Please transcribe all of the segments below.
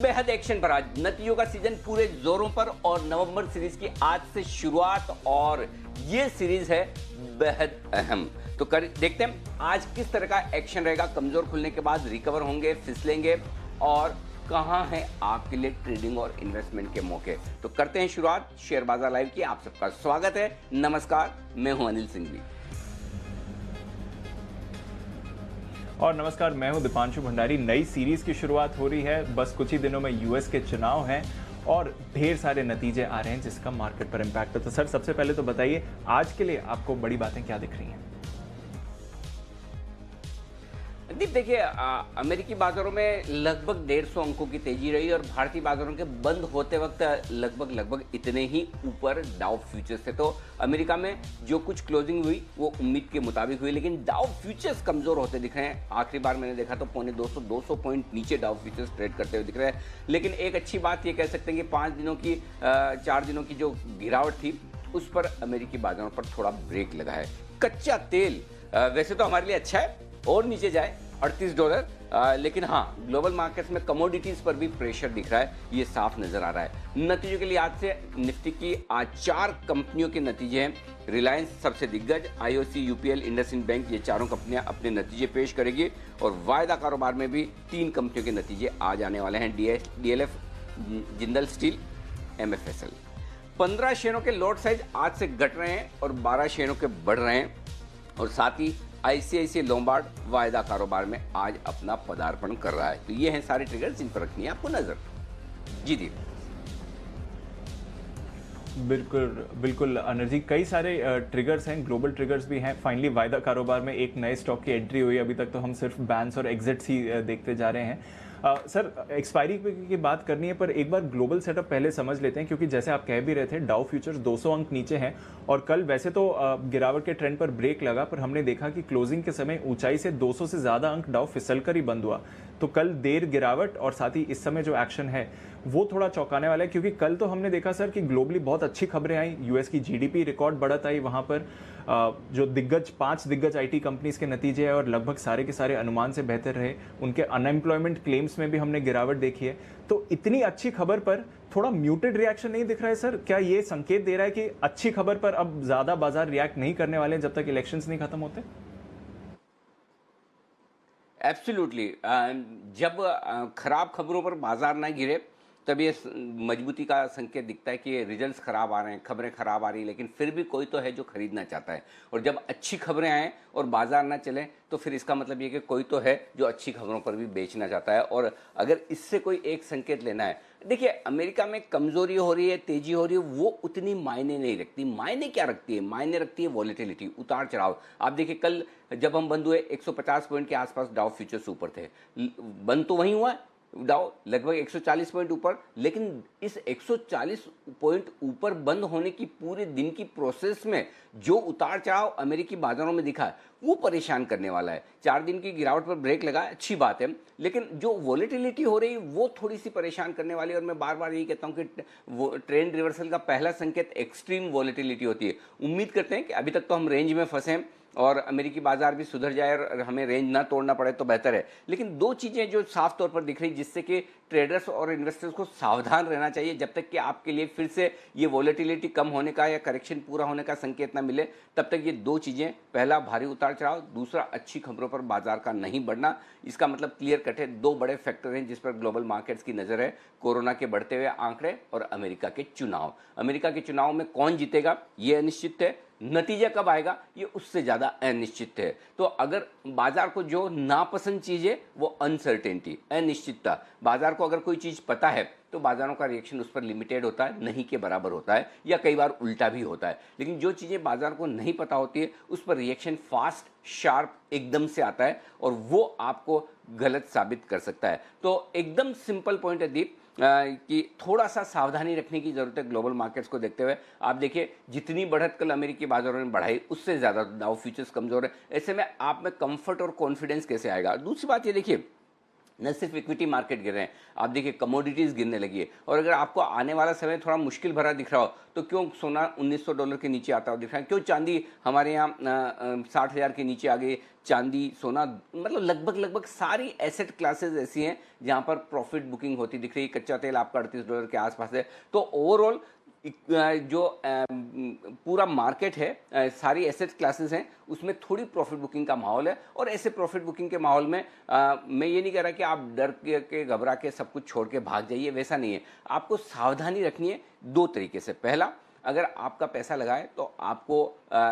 बेहद एक्शन भरा नतीजों का सीजन पूरे जोरों पर और नवंबर सीरीज की आज से शुरुआत और ये सीरीज है बेहद अहम। तो देखते हैं आज किस तरह का एक्शन रहेगा। कमजोर खुलने के बाद रिकवर होंगे, फिसलेंगे और कहां है आपके लिए ट्रेडिंग और इन्वेस्टमेंट के मौके। तो करते हैं शुरुआत शेयर बाजार लाइव की। आप सबका स्वागत है, नमस्कार, मैं हूं अनिल सिंघवी। और नमस्कार, मैं हूं दीपांशु भंडारी। नई सीरीज की शुरुआत हो रही है। बस कुछ ही दिनों में यूएस के चुनाव हैं और ढेर सारे नतीजे आ रहे हैं जिसका मार्केट पर इम्पैक्ट है। तो सर, सबसे पहले तो बताइए आज के लिए आपको बड़ी बातें क्या दिख रही हैं? देखिए, अमेरिकी बाजारों में लगभग 150 अंकों की तेजी रही और भारतीय बाजारों के बंद होते वक्त लगभग इतने ही ऊपर डाउ फ्यूचर्स थे। तो अमेरिका में जो कुछ क्लोजिंग हुई वो उम्मीद के मुताबिक हुई, लेकिन डाउ फ्यूचर्स कमजोर होते दिख रहे हैं। आखिरी बार मैंने देखा तो पौने 200 पॉइंट नीचे डाउ फ्यूचर्स ट्रेड करते हुए दिख रहे हैं। लेकिन एक अच्छी बात ये कह सकते हैं कि 4 दिनों की जो गिरावट थी उस पर अमेरिकी बाजारों पर थोड़ा ब्रेक लगा है। कच्चा तेल वैसे तो हमारे लिए अच्छा है और नीचे जाए $38, लेकिन हाँ, ग्लोबल मार्केट्स में कमोडिटीज पर भी प्रेशर दिख रहा है, ये साफ नजर आ रहा है। नतीजों के लिए आज से निफ्टी की आज 4 कंपनियों के नतीजे हैं। रिलायंस सबसे दिग्गज, आईओसी, यूपीएल, इंडसइंड बैंक, ये चारों कंपनियां अपने नतीजे पेश करेगी और वायदा कारोबार में भी 3 कंपनियों के नतीजे आज आने वाले हैं। DLF, Jindal steel, एमएफएसएल। 15 शेयरों के लॉट साइज आज से घट रहे हैं और 12 शेयरों के बढ़ रहे हैं और साथ ही आईसीआईसीआई लोम्बार्ड वायदा कारोबार में आज अपना पदार्पण कर रहा है। तो ये हैं सारे ट्रिगर्स जिन पर रखनी है आपको नजर। जी दी बिल्कुल अनिल जी, कई सारे ट्रिगर्स हैं, ग्लोबल ट्रिगर्स भी हैं। फाइनली वायदा कारोबार में एक नए स्टॉक की एंट्री हुई। अभी तक तो हम सिर्फ बैन्स और एग्जिट्स ही देखते जा रहे हैं। सर, एक्सपायरी की बात करनी है पर एक बार ग्लोबल सेटअप पहले समझ लेते हैं, क्योंकि जैसे आप कह भी रहे थे डाउ फ्यूचर्स 200 अंक नीचे हैं और कल वैसे तो गिरावट के ट्रेंड पर ब्रेक लगा, पर हमने देखा कि क्लोजिंग के समय ऊंचाई से 200 से ज़्यादा अंक डाउ फिसल कर ही बंद हुआ। तो कल देर गिरावट और साथ ही इस समय जो एक्शन है वो थोड़ा चौंकाने वाला है, क्योंकि कल तो हमने देखा सर कि ग्लोबली बहुत अच्छी खबरें आई। यूएस की जीडीपी रिकॉर्ड बढ़त आई, वहाँ पर जो 5 दिग्गज आईटी कंपनीज के नतीजे हैं और लगभग सारे के सारे अनुमान से बेहतर रहे। उनके अनएम्प्लॉयमेंट क्लेम्स में भी हमने गिरावट देखी है। तो इतनी अच्छी खबर पर थोड़ा म्यूटेड रिएक्शन नहीं दिख रहा है सर? क्या ये संकेत दे रहा है कि अच्छी खबर पर अब ज्यादा बाजार रिएक्ट नहीं करने वाले जब तक इलेक्शंस नहीं खत्म होते? एब्सोल्युटली। जब खराब खबरों पर बाजार ना गिरे तब ये मजबूती का संकेत दिखता है कि रिजल्ट्स खराब आ रहे हैं, खबरें खराब आ रही, लेकिन फिर भी कोई तो है जो खरीदना चाहता है। और जब अच्छी खबरें आएँ और बाजार ना चलें तो फिर इसका मतलब ये कि कोई तो है जो अच्छी खबरों पर भी बेचना चाहता है। और अगर इससे कोई एक संकेत लेना है, देखिए अमेरिका में कमजोरी हो रही है, तेजी हो रही है, वो उतनी मायने नहीं रखती। मायने क्या रखती है? मायने रखती है वॉलेटिलिटी, उतार चढ़ाव। आप देखिए कल जब हम बंद हुए 150 पॉइंट के आसपास डाउ फ्यूचर्स ऊपर थे, बंद तो वहीं हुआ डाउ लगभग 140 पॉइंट ऊपर, लेकिन इस 140 पॉइंट ऊपर बंद होने की पूरे दिन की प्रोसेस में जो उतार चढ़ाव अमेरिकी बाजारों में दिखा है वो परेशान करने वाला है। 4 दिन की गिरावट पर ब्रेक लगा, अच्छी बात है, लेकिन जो वॉलेटिलिटी हो रही है वो थोड़ी सी परेशान करने वाली है। और मैं बार बार यही कहता हूं कि वो ट्रेंड रिवर्सल का पहला संकेत एक्सट्रीम वॉलेटिलिटी होती है। उम्मीद करते हैं कि अभी तक तो हम रेंज में फंसे हैं और अमेरिकी बाजार भी सुधर जाए और हमें रेंज ना तोड़ना पड़े तो बेहतर है। लेकिन 2 चीजें जो साफ तौर पर दिख रही जिससे कि ट्रेडर्स और इन्वेस्टर्स को सावधान रहना चाहिए जब तक कि आपके लिए फिर से ये वॉलेटिलिटी कम होने का या करेक्शन पूरा होने का संकेत ना मिले, तब तक ये 2 चीजें, पहला भारी उतार चढ़ाव, दूसरा अच्छी खबरों पर बाजार का नहीं बढ़ना। इसका मतलब क्लियर कट है, 2 बड़े फैक्टर हैं जिस पर ग्लोबल मार्केट्स की नजर है, कोरोना के बढ़ते हुए आंकड़े और अमेरिका के चुनाव। अमेरिका के चुनाव में कौन जीतेगा ये अनिश्चित है, नतीजा कब आएगा ये उससे ज्यादा अनिश्चित है। तो अगर बाजार को जो नापसंद चीज है वो अनसर्टेनिटी, अनिश्चितता। बाजार को अगर कोई चीज पता है तो बाजारों का रिएक्शन उस पर लिमिटेड होता है, नहीं के बराबर होता है या कई बार उल्टा भी होता है। लेकिन जो चीजें बाजार को नहीं पता होती है उस पर रिएक्शन फास्ट, शार्प, एकदम से आता है और वो आपको गलत साबित कर सकता है। तो एकदम सिंपल पॉइंट है दीप कि थोड़ा सा सावधानी रखने की जरूरत है ग्लोबल मार्केट्स को देखते हुए। आप देखिए जितनी बढ़त कल अमेरिकी बाजारों में बढ़ाई उससे ज्यादा डाउ फ्यूचर्स कमजोर है। ऐसे में आप में कंफर्ट और कॉन्फिडेंस कैसे आएगा? दूसरी बात ये देखिए, न सिर्फ इक्विटी मार्केट गिर रहे हैं, आप देखिए कमोडिटीज़ गिरने लगी है। और अगर आपको आने वाला समय थोड़ा मुश्किल भरा दिख रहा हो तो क्यों सोना $1900 के नीचे आता हुआ दिख रहा है, क्यों चांदी हमारे यहाँ 60,000 के नीचे आ गई। चांदी, सोना, मतलब लगभग लगभग सारी एसेट क्लासेस ऐसी हैं जहाँ पर प्रॉफिट बुकिंग होती दिख रही है। कच्चा तेल आपका $38 के आसपास है। तो ओवरऑल जो पूरा मार्केट है, सारी एसेट क्लासेस हैं, उसमें थोड़ी प्रॉफिट बुकिंग का माहौल है। और ऐसे प्रॉफिट बुकिंग के माहौल में मैं ये नहीं कह रहा कि आप डर के घबरा के सब कुछ छोड़ के भाग जाइए, वैसा नहीं है। आपको सावधानी रखनी है दो तरीके से। पहला, अगर आपका पैसा लगाए तो आपको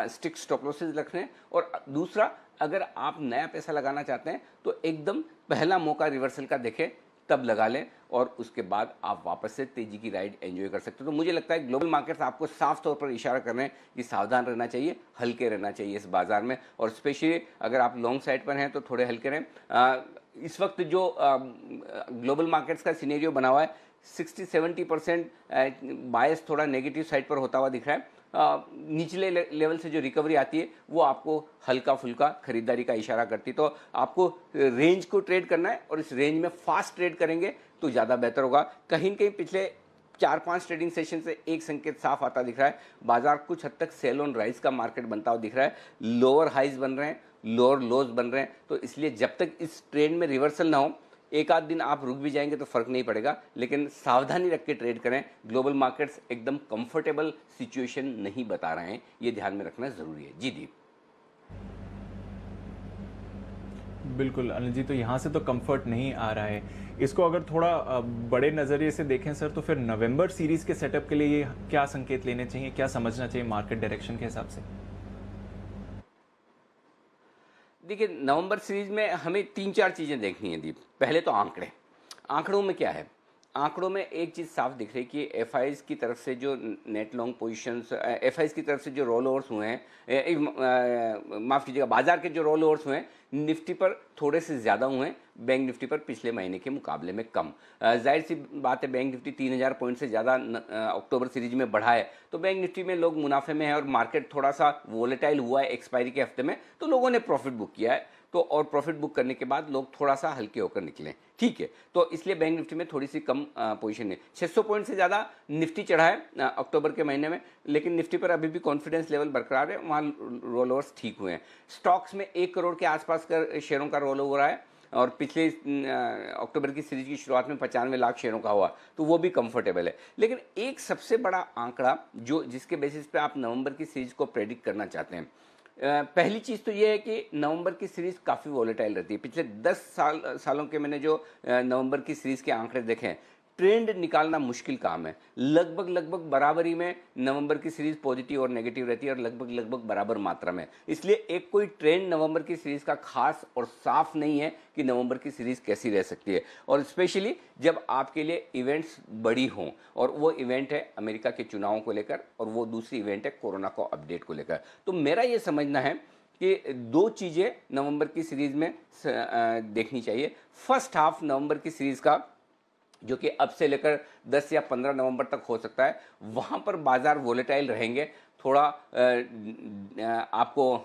स्ट्रिक्ट स्टॉप लॉसेस रखने हैं। और दूसरा, अगर आप नया पैसा लगाना चाहते हैं तो एकदम पहला मौका रिवर्सल का देखें, तब लगा लें और उसके बाद आप वापस से तेजी की राइड एंजॉय कर सकते हो। तो मुझे लगता है ग्लोबल मार्केट्स आपको साफ तौर पर इशारा कर रहे हैं कि सावधान रहना चाहिए, हल्के रहना चाहिए इस बाजार में। और स्पेशली अगर आप लॉन्ग साइड पर हैं तो थोड़े हल्के रहें। इस वक्त जो ग्लोबल मार्केट्स का सिनेरियो बना हुआ है, 60-70% बायस थोड़ा नेगेटिव साइड पर होता हुआ दिख रहा है। निचले लेवल से जो रिकवरी आती है वो आपको हल्का फुल्का खरीदारी का इशारा करती है। तो आपको रेंज को ट्रेड करना है और इस रेंज में फास्ट ट्रेड करेंगे तो ज़्यादा बेहतर होगा। कहीं न कहीं पिछले 4-5 ट्रेडिंग सेशन से एक संकेत साफ आता दिख रहा है, बाजार कुछ हद तक सेल ऑन राइज का मार्केट बनता हुआ दिख रहा है। लोअर हाइज बन रहे हैं, लोअर लोज बन रहे हैं। तो इसलिए जब तक इस ट्रेंड में रिवर्सल ना हो, एक आध दिन आप रुक भी जाएंगे तो फर्क नहीं पड़ेगा, लेकिन सावधानी रख के ट्रेड करें। ग्लोबल मार्केट्स एकदम कंफर्टेबल सिचुएशन नहीं बता रहे हैं, ये ध्यान में रखना जरूरी है। जी दीप। बिल्कुल अनिल जी, तो यहाँ से तो कंफर्ट नहीं आ रहा है। इसको अगर थोड़ा बड़े नज़रिए से देखें सर, तो फिर नवंबर सीरीज के सेटअप के लिए ये क्या संकेत लेने चाहिए, क्या समझना चाहिए मार्केट डायरेक्शन के हिसाब से? देखिए, नवंबर सीरीज में हमें 3-4 चीज़ें देखनी है दीप। पहले तो आंकड़े। आंकड़ों में क्या है? आंकड़ों में एक चीज़ साफ दिख रही है कि एफआईज की तरफ से जो नेट लॉन्ग पोजीशंस, एफआईज की तरफ से जो रोल ओवर्स हुए हैं, माफ़ कीजिएगा, बाजार के जो रोल ओवर्स हुए हैं निफ्टी पर थोड़े से ज़्यादा हुए हैं, बैंक निफ्टी पर पिछले महीने के मुकाबले में कम। जाहिर सी बात है, बैंक निफ्टी 3000 पॉइंट से ज़्यादा अक्टूबर सीरीज में बढ़ा है, तो बैंक निफ्टी में लोग मुनाफे में है और मार्केट थोड़ा सा वोलेटाइल हुआ है एक्सपायरी के हफ्ते में, तो लोगों ने प्रॉफिट बुक किया है। तो और प्रॉफिट बुक करने के बाद लोग थोड़ा सा हल्के होकर निकले, ठीक है। तो इसलिए बैंक निफ्टी में थोड़ी सी कम पोजीशन है। 600 पॉइंट से ज़्यादा निफ्टी चढ़ा है अक्टूबर के महीने में, लेकिन निफ्टी पर अभी भी कॉन्फिडेंस लेवल बरकरार है, वहाँ रोल ओवर्स ठीक हुए हैं। स्टॉक्स में 1 करोड़ के आसपास का शेयरों का रोल ओवर है और पिछले अक्टूबर की सीरीज की शुरुआत में 95 लाख शेयरों का हुआ, तो वो भी कंफर्टेबल है। लेकिन एक सबसे बड़ा आंकड़ा जो जिसके बेसिस पे आप नवंबर की सीरीज को प्रेडिक्ट करना चाहते हैं, पहली चीज़ तो ये है कि नवंबर की सीरीज़ काफ़ी वॉलेटाइल रहती है। पिछले 10 सालों के मैंने जो नवंबर की सीरीज़ के आंकड़े देखे हैं, ट्रेंड निकालना मुश्किल काम है। लगभग बराबरी में नवंबर की सीरीज़ पॉजिटिव और नेगेटिव रहती है और लगभग बराबर मात्रा में। इसलिए एक कोई ट्रेंड नवंबर की सीरीज़ का खास और साफ नहीं है कि नवंबर की सीरीज़ कैसी रह सकती है। और स्पेशली जब आपके लिए इवेंट्स बड़ी हों, और वो इवेंट है अमेरिका के चुनावों को लेकर और वो दूसरी इवेंट है कोरोना को अपडेट को लेकर। तो मेरा ये समझना है कि 2 चीज़ें नवंबर की सीरीज़ में देखनी चाहिए। फर्स्ट हाफ नवंबर की सीरीज़ का, जो कि अब से लेकर 10 या 15 नवंबर तक हो सकता है, वहाँ पर बाजार वोलेटाइल रहेंगे। थोड़ा आपको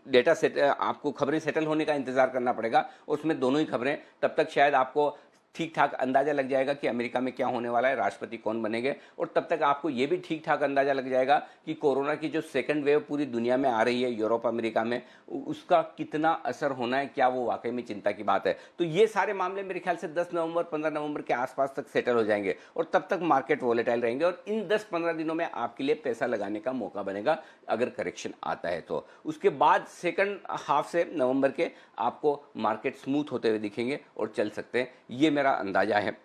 डेटा सेट, आपको खबरें सेटल होने का इंतज़ार करना पड़ेगा। उसमें दोनों ही खबरें, तब तक शायद आपको ठीक ठाक अंदाज़ा लग जाएगा कि अमेरिका में क्या होने वाला है, राष्ट्रपति कौन बनेंगे, और तब तक आपको ये भी ठीक ठाक अंदाज़ा लग जाएगा कि कोरोना की जो सेकंड वेव पूरी दुनिया में आ रही है, यूरोप अमेरिका में, उसका कितना असर होना है, क्या वो वाकई में चिंता की बात है। तो ये सारे मामले मेरे ख्याल से 10 नवंबर 15 नवंबर के आसपास तक सेटल हो जाएंगे और तब तक मार्केट वॉलेटाइल रहेंगे और इन 10-15 दिनों में आपके लिए पैसा लगाने का मौका बनेगा अगर करेक्शन आता है तो। उसके बाद सेकंड हाफ से नवंबर के आपको मार्केट स्मूथ होते हुए दिखेंगे और चल सकते हैं, ये मेरा अंदाजा है।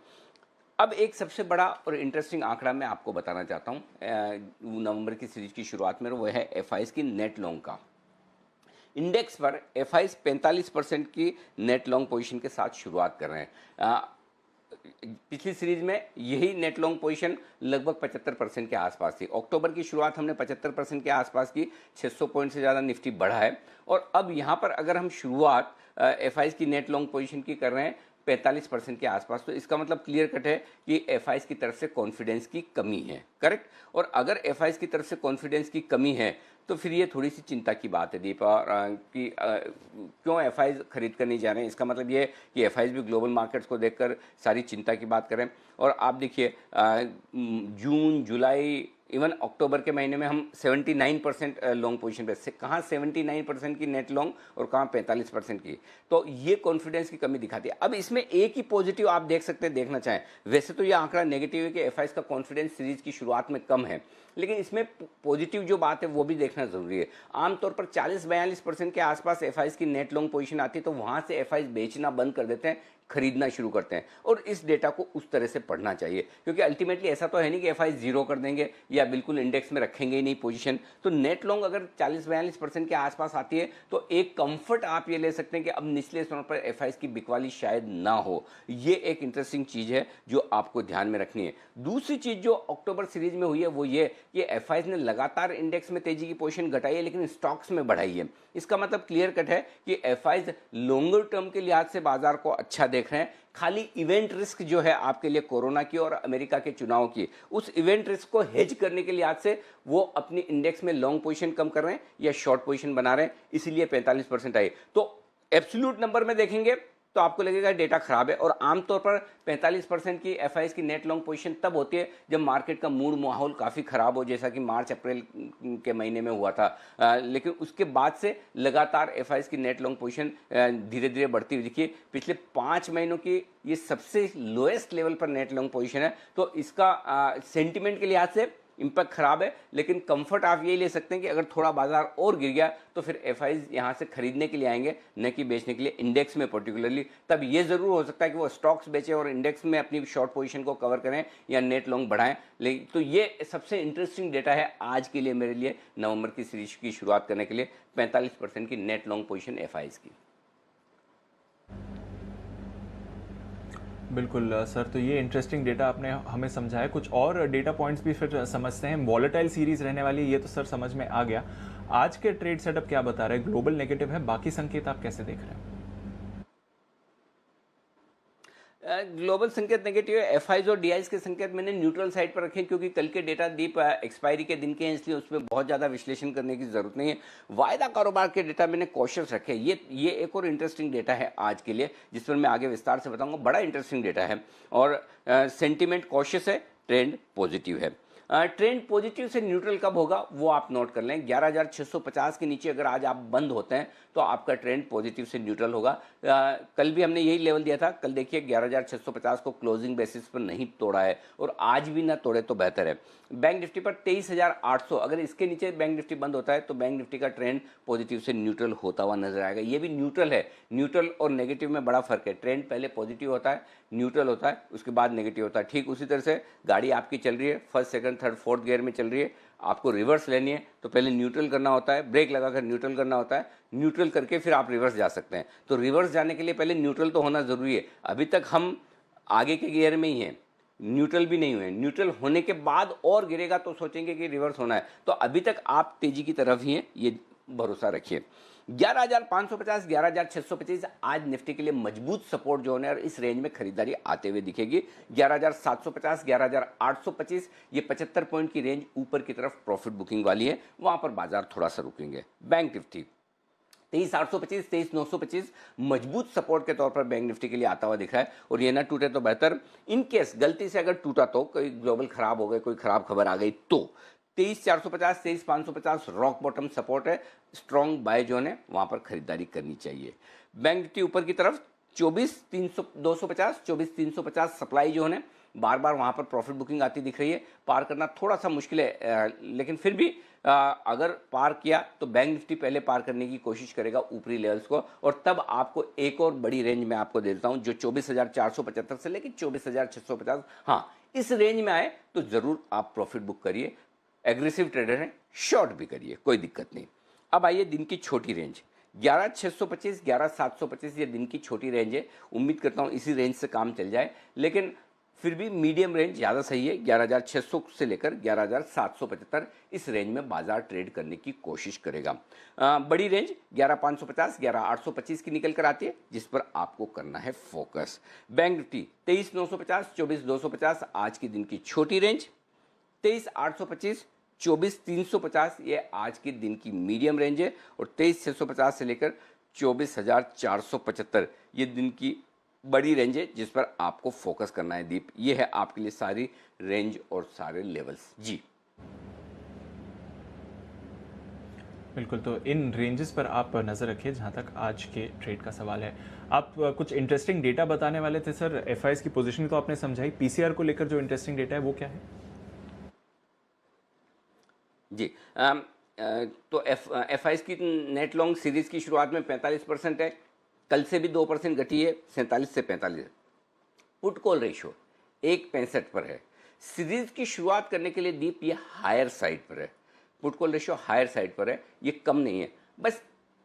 अब एक सबसे बड़ा और इंटरेस्टिंग आंकड़ा मैं आपको बताना चाहता हूं नवंबर की सीरीज की शुरुआत में, वो है एफआईज की नेट लॉन्ग का। इंडेक्स पर एफआईज 45% की नेट लॉन्ग पोजीशन के साथ शुरुआत कर रहे हैं। पिछली सीरीज में यही नेट लॉन्ग पोजीशन लगभग 75% के आसपास थी। अक्टूबर की शुरुआत हमने 75% के आसपास की, 600 पॉइंट से ज़्यादा निफ्टी बढ़ा है। और अब यहाँ पर अगर हम शुरुआत एफआईज की नेट लॉन्ग पोजीशन की कर रहे हैं 45% के आसपास, तो इसका मतलब क्लियर कट है कि एफआईज की तरफ से कॉन्फिडेंस की कमी है, करेक्ट। और अगर एफआईज की तरफ से कॉन्फिडेंस की कमी है तो फिर ये थोड़ी सी चिंता की बात है दीपा, और कि क्यों एफआईज खरीद कर नहीं जा रहे हैं। इसका मतलब ये है कि एफआईज भी ग्लोबल मार्केट्स को देखकर सारी चिंता की बात करें। और आप देखिए जून जुलाई इवन अक्टूबर के महीने में हम 79% लॉन्ग पोजीशन पे से, कहाँ 79% की नेट लॉन्ग और कहाँ 45% की। तो ये कॉन्फिडेंस की कमी दिखाती है। अब इसमें एक ही पॉजिटिव आप देख सकते हैं, देखना चाहें, वैसे तो ये आंकड़ा नेगेटिव है कि एफआईज का कॉन्फिडेंस सीरीज की शुरुआत में कम है, लेकिन इसमें पॉजिटिव जो बात है वो भी देखना जरूरी है। आमतौर पर 40-42% के आसपास एफआईज की नेट लॉन्ग पोजीशन आती है, तो वहां से एफआईज बेचना बंद कर देते हैं, खरीदना शुरू करते हैं। और इस डेटा को उस तरह से पढ़ना चाहिए, क्योंकि अल्टीमेटली ऐसा तो है नहीं कि एफआई जीरो कर देंगे या बिल्कुल इंडेक्स में रखेंगे ही नहीं पोजीशन। तो नेट लॉन्ग अगर 40-42% के आसपास आती है तो एक कंफर्ट आप ये ले सकते हैं कि अब निचले स्तर पर एफआई की बिकवाली शायद ना हो। ये एक इंटरेस्टिंग चीज है जो आपको ध्यान में रखनी है। दूसरी चीज जो अक्टूबर सीरीज में हुई है वो ये कि एफआई ने लगातार इंडेक्स में तेजी की पोजीशन घटाई है, लेकिन स्टॉक्स में बढ़ाई है। इसका मतलब क्लियर कट है कि एफआई लॉन्गर टर्म के लिहाज से बाजार को अच्छा देख रहे हैं। खाली इवेंट रिस्क जो है आपके लिए कोरोना की और अमेरिका के चुनाव की, उस इवेंट रिस्क को हेज करने के लिहाज से वो अपनी इंडेक्स में लॉन्ग पोजीशन कम कर रहे हैं या शॉर्ट पोजीशन बना रहे हैं, इसीलिए 45% आई। तो एब्सोल्यूट नंबर में देखेंगे तो आपको लगेगा डेटा खराब है। और आमतौर पर 45% की एफआईज की नेट लॉन्ग पोजीशन तब होती है जब मार्केट का मूड माहौल काफ़ी खराब हो, जैसा कि मार्च अप्रैल के महीने में हुआ था। लेकिन उसके बाद से लगातार एफआईज की नेट लॉन्ग पोजीशन धीरे धीरे बढ़ती हुई दिखी। पिछले 5 महीनों की ये सबसे लोएस्ट लेवल पर नेट लॉन्ग पोजीशन है। तो इसका सेंटिमेंट के लिहाज से इंपैक्ट खराब है, लेकिन कंफर्ट आप यही ले सकते हैं कि अगर थोड़ा बाजार और गिर गया तो फिर एफआईज यहां से खरीदने के लिए आएंगे, न कि बेचने के लिए, इंडेक्स में पर्टिकुलरली। तब ये जरूर हो सकता है कि वो स्टॉक्स बेचें और इंडेक्स में अपनी शॉर्ट पोजीशन को कवर करें या नेट लॉन्ग बढ़ाएं। लेकिन तो ये सबसे इंटरेस्टिंग डेटा है आज के लिए मेरे लिए, नवंबर की सीरीज की शुरुआत करने के लिए, 45% की नेट लॉन्ग पोजीशन एफआईज की। बिल्कुल सर, तो ये इंटरेस्टिंग डेटा आपने हमें समझाया। कुछ और डेटा पॉइंट्स भी फिर समझते हैं। वॉलेटाइल सीरीज रहने वाली है, ये तो सर समझ में आ गया। आज के ट्रेड सेटअप क्या बता रहे हैं? ग्लोबल नेगेटिव है, बाकी संकेत आप कैसे देख रहे हैं? ग्लोबल संकेत नेगेटिव है। एफआईज और डीआईज के संकेत मैंने न्यूट्रल साइड पर रखे, क्योंकि कल के डेटा दीप एक्सपायरी के दिन के हैं, इसलिए उसमें बहुत ज़्यादा विश्लेषण करने की जरूरत नहीं है। वायदा कारोबार के डेटा मैंने कॉशियस रखे। ये एक और इंटरेस्टिंग डेटा है आज के लिए, जिस पर मैं आगे विस्तार से बताऊंगा। बड़ा इंटरेस्टिंग डेटा है और सेंटिमेंट कॉशियस है, ट्रेंड पॉजिटिव है। ट्रेंड पॉजिटिव से न्यूट्रल कब होगा वो आप नोट कर लें। 11,650 के नीचे अगर आज आप बंद होते हैं तो आपका ट्रेंड पॉजिटिव से न्यूट्रल होगा। कल भी हमने यही लेवल दिया था। कल देखिए 11,650 को क्लोजिंग बेसिस पर नहीं तोड़ा है, और आज भी ना तोड़े तो बेहतर है। बैंक निफ्टी पर 23,800, अगर इसके नीचे बैंक निफ्टी बंद होता है तो बैंक निफ्टी का ट्रेंड पॉजिटिव से न्यूट्रल होता हुआ नजर आएगा। ये भी न्यूट्रल है। न्यूट्रल और नेगेटिव में बड़ा फर्क है। ट्रेंड पहले पॉजिटिव होता है, न्यूट्रल होता है, उसके बाद नेगेटिव होता है। ठीक उसी तरह से गाड़ी आपकी चल रही है, first second third fourth gear में चल रही है, आपको रिवर्स लेनी है तो पहले न्यूट्रल करना होता है, ब्रेक लगाकर न्यूट्रल करना होता है, न्यूट्रल करके फिर आप रिवर्स जा सकते हैं। तो रिवर्स जाने के लिए पहले न्यूट्रल तो होना जरूरी है। अभी तक हम आगे के गियर में ही हैं, न्यूट्रल भी नहीं हुए। न्यूट्रल होने के बाद और गिरेगा तो सोचेंगे कि रिवर्स होना है। तो अभी तक आप तेजी की तरफ ही हैं, ये भरोसा रखिए। 11,550, 11,625 आज निफ्टी के लिए मजबूत सपोर्ट जोन है और इस रेंज में खरीदारी आते हुए दिखेगी। 11,750, 11,825, ये 75 पॉइंट की रेंज ऊपर की तरफ प्रॉफिट बुकिंग वाली है, वहां पर बाजार थोड़ा सा रुकेंगे। बैंक निफ्टी 23,825, 23,925 मजबूत सपोर्ट के तौर पर बैंक निफ्टी के लिए आता हुआ दिख रहा है, और ये ना टूटे तो बेहतर। इन केस गलती से अगर टूटा तो, कोई ग्लोबल खराब हो गए, कोई खराब खबर आ गई तो 23,450, 23,550 रॉक बॉटम सपोर्ट है, स्ट्रॉन्ग बाय जोन है, वहां पर खरीदारी करनी चाहिए। बैंक निफ्टी ऊपर की तरफ 24,250, 24,350 सप्लाई जोन है, बार बार वहां पर प्रॉफिट बुकिंग आती दिख रही है। पार करना थोड़ा सा मुश्किल है, लेकिन फिर भी अगर पार किया तो बैंक निफ्टी पहले पार करने की कोशिश करेगा ऊपरी लेवल्स को, और तब आपको एक और बड़ी रेंज में आपको देता हूं जो 24,475 से लेकर 24,650, हाँ इस रेंज में आए तो जरूर आप प्रॉफिट बुक करिए। एग्रेसिव ट्रेडर हैं, शॉर्ट भी करिए, कोई दिक्कत नहीं। अब आइए दिन की छोटी रेंज 11,625, 11,725, ये दिन की छोटी रेंज है। उम्मीद करता हूं इसी रेंज से काम चल जाए, लेकिन फिर भी मीडियम रेंज ज़्यादा सही है। 11,600 से लेकर 11,775 इस रेंज में बाजार ट्रेड करने की कोशिश करेगा। बड़ी रेंज 11,550, 11,825 की निकल कर आती है, जिस पर आपको करना है फोकस। बैंक निफ्टी 23,950, 24,250 आज की दिन की छोटी रेंज, 23,825, 24,350 ये आज के दिन की मीडियम रेंज है, और 23,650 से लेकर 24,475 ये दिन की बड़ी रेंज है जिस पर आपको फोकस करना है दीप। ये है आपके लिए सारी रेंज और सारे लेवल्स जी। बिल्कुल, तो इन रेंजेस पर आप नज़र रखिए जहाँ तक आज के ट्रेड का सवाल है। आप कुछ इंटरेस्टिंग डेटा बताने वाले थे सर। एफआईएस की पोजीशनिंग तो आपने समझाई, पीसीआर को लेकर जो इंटरेस्टिंग डेटा है वो क्या है? जी तो एफआईएस की नेट लॉन्ग सीरीज की शुरुआत में 45% है, कल से भी 2% घटी है, 47 से 45। पुट कॉल रेशियो 1.65 पर है। सीरीज की शुरुआत करने के लिए दीप ये हायर साइड पर है, put call ratio higher side पर है, ये कम नहीं है। बस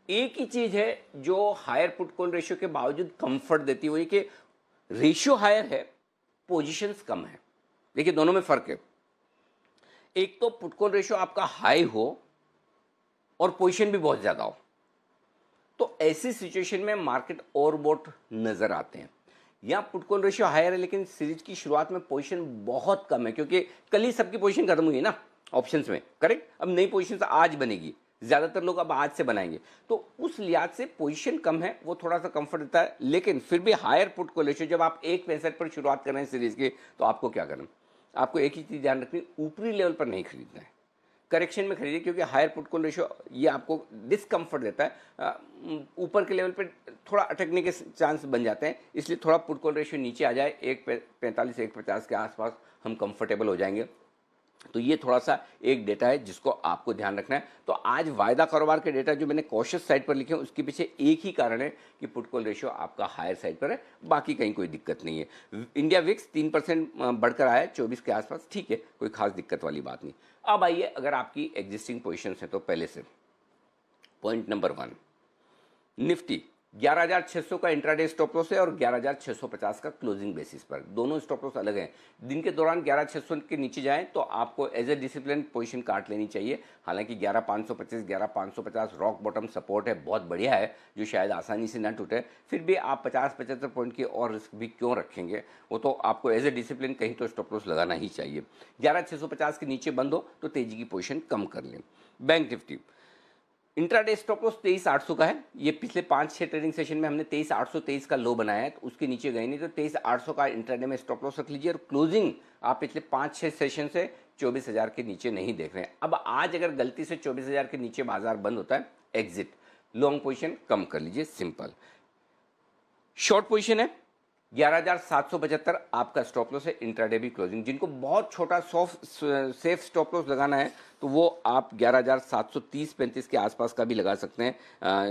एक ही चीज है जो हायर पुट कॉल रेशियो के बावजूद कंफर्ट देती हुई कि रेशियो हायर है, पोजीशंस कम है। देखिए दोनों में फर्क है। एक तो पुट कॉल रेशियो आपका हाई हो और पोजीशन भी बहुत ज्यादा हो, तो ऐसी सिचुएशन में मार्केट ओवरबॉट नजर आते हैं। यहाँ पुट कॉल रेशियो हायर है लेकिन सीरीज की शुरुआत में पोजीशन बहुत कम है, क्योंकि कल ही सबकी पोजीशन खत्म हुई है ना ऑप्शंस में, करेक्ट। अब नई पोजीशन आज बनेगी, ज्यादातर लोग अब आज से बनाएंगे, तो उस लिहाज से पोजीशन कम है, वो थोड़ा सा कंफर्ट देता है। लेकिन फिर भी हायर पुट कॉल रेशियो, जब आप 1.65 पर शुरुआत कर रहे हैं सीरीज की, तो आपको क्या करना, आपको एक ही चीज ध्यान रखनी, ऊपरी लेवल पर नहीं खरीदना है, करेक्शन में खरीदिए, क्योंकि हायर पुट कॉल रेशियो ये आपको डिस्कम्फर्ट देता है, ऊपर के लेवल पे थोड़ा अटकने के चांस बन जाते हैं। इसलिए थोड़ा पुट कॉल रेशियो नीचे आ जाए 1.45 1.50 के आसपास हम कंफर्टेबल हो जाएंगे। तो ये थोड़ा सा एक डेटा है जिसको आपको ध्यान रखना है। तो आज वायदा कारोबार के डेटा जो मैंने कॉशियस साइड पर लिखे हैं उसके पीछे एक ही कारण है कि पुट कॉल रेशियो आपका हायर साइड पर है, बाकी कहीं कोई दिक्कत नहीं है। इंडिया विक्स 3% बढ़कर आया है 24 के आसपास, ठीक है, कोई खास दिक्कत वाली बात नहीं। अब आइए, अगर आपकी एग्जिस्टिंग पोजिशन है तो पहले से पॉइंट नंबर 1, निफ्टी 11,600 का इंट्राडे स्टॉप लॉस है और 11,650 का क्लोजिंग बेसिस पर, दोनों स्टॉप लॉस अलग हैं। दिन के दौरान 11,600 के नीचे जाएं तो आपको एज ए डिसिप्लिन पोजीशन काट लेनी चाहिए। हालांकि 11,525 11,550 रॉक बॉटम सपोर्ट है, बहुत बढ़िया है, जो शायद आसानी से ना टूटे। फिर भी आप 50-75 पॉइंट की और रिस्क भी क्यों रखेंगे, वो तो आपको एज ए डिसिप्लिन कहीं तो स्टॉप लॉस लगाना ही चाहिए। 11,650 के नीचे बंद हो तो तेजी की पोजीशन कम कर लें। Bank Nifty intraday stop loss 23,800 का है। ये पिछले 5-6 ट्रेडिंग सेशन में हमने 23,823 का लो बनाया है, तो उसके नीचे गए नहीं, तो 23,800 का इंट्राडे में स्टॉप लॉस रख लीजिए। और क्लोजिंग आप पिछले 5-6 सेशन से 24,000 के नीचे नहीं देख रहे हैं। अब आज अगर गलती से 24,000 के नीचे बाजार बंद होता है, एग्जिट, लॉन्ग पोजीशन कम कर लीजिए, सिंपल। शॉर्ट पोजीशन है 11,775 आपका स्टॉप लॉस है, इंट्राडे भी क्लोजिंग। जिनको बहुत छोटा सेफ स्टॉप लॉस लगाना है तो वो आप 11,730-35 के आसपास का भी लगा सकते हैं,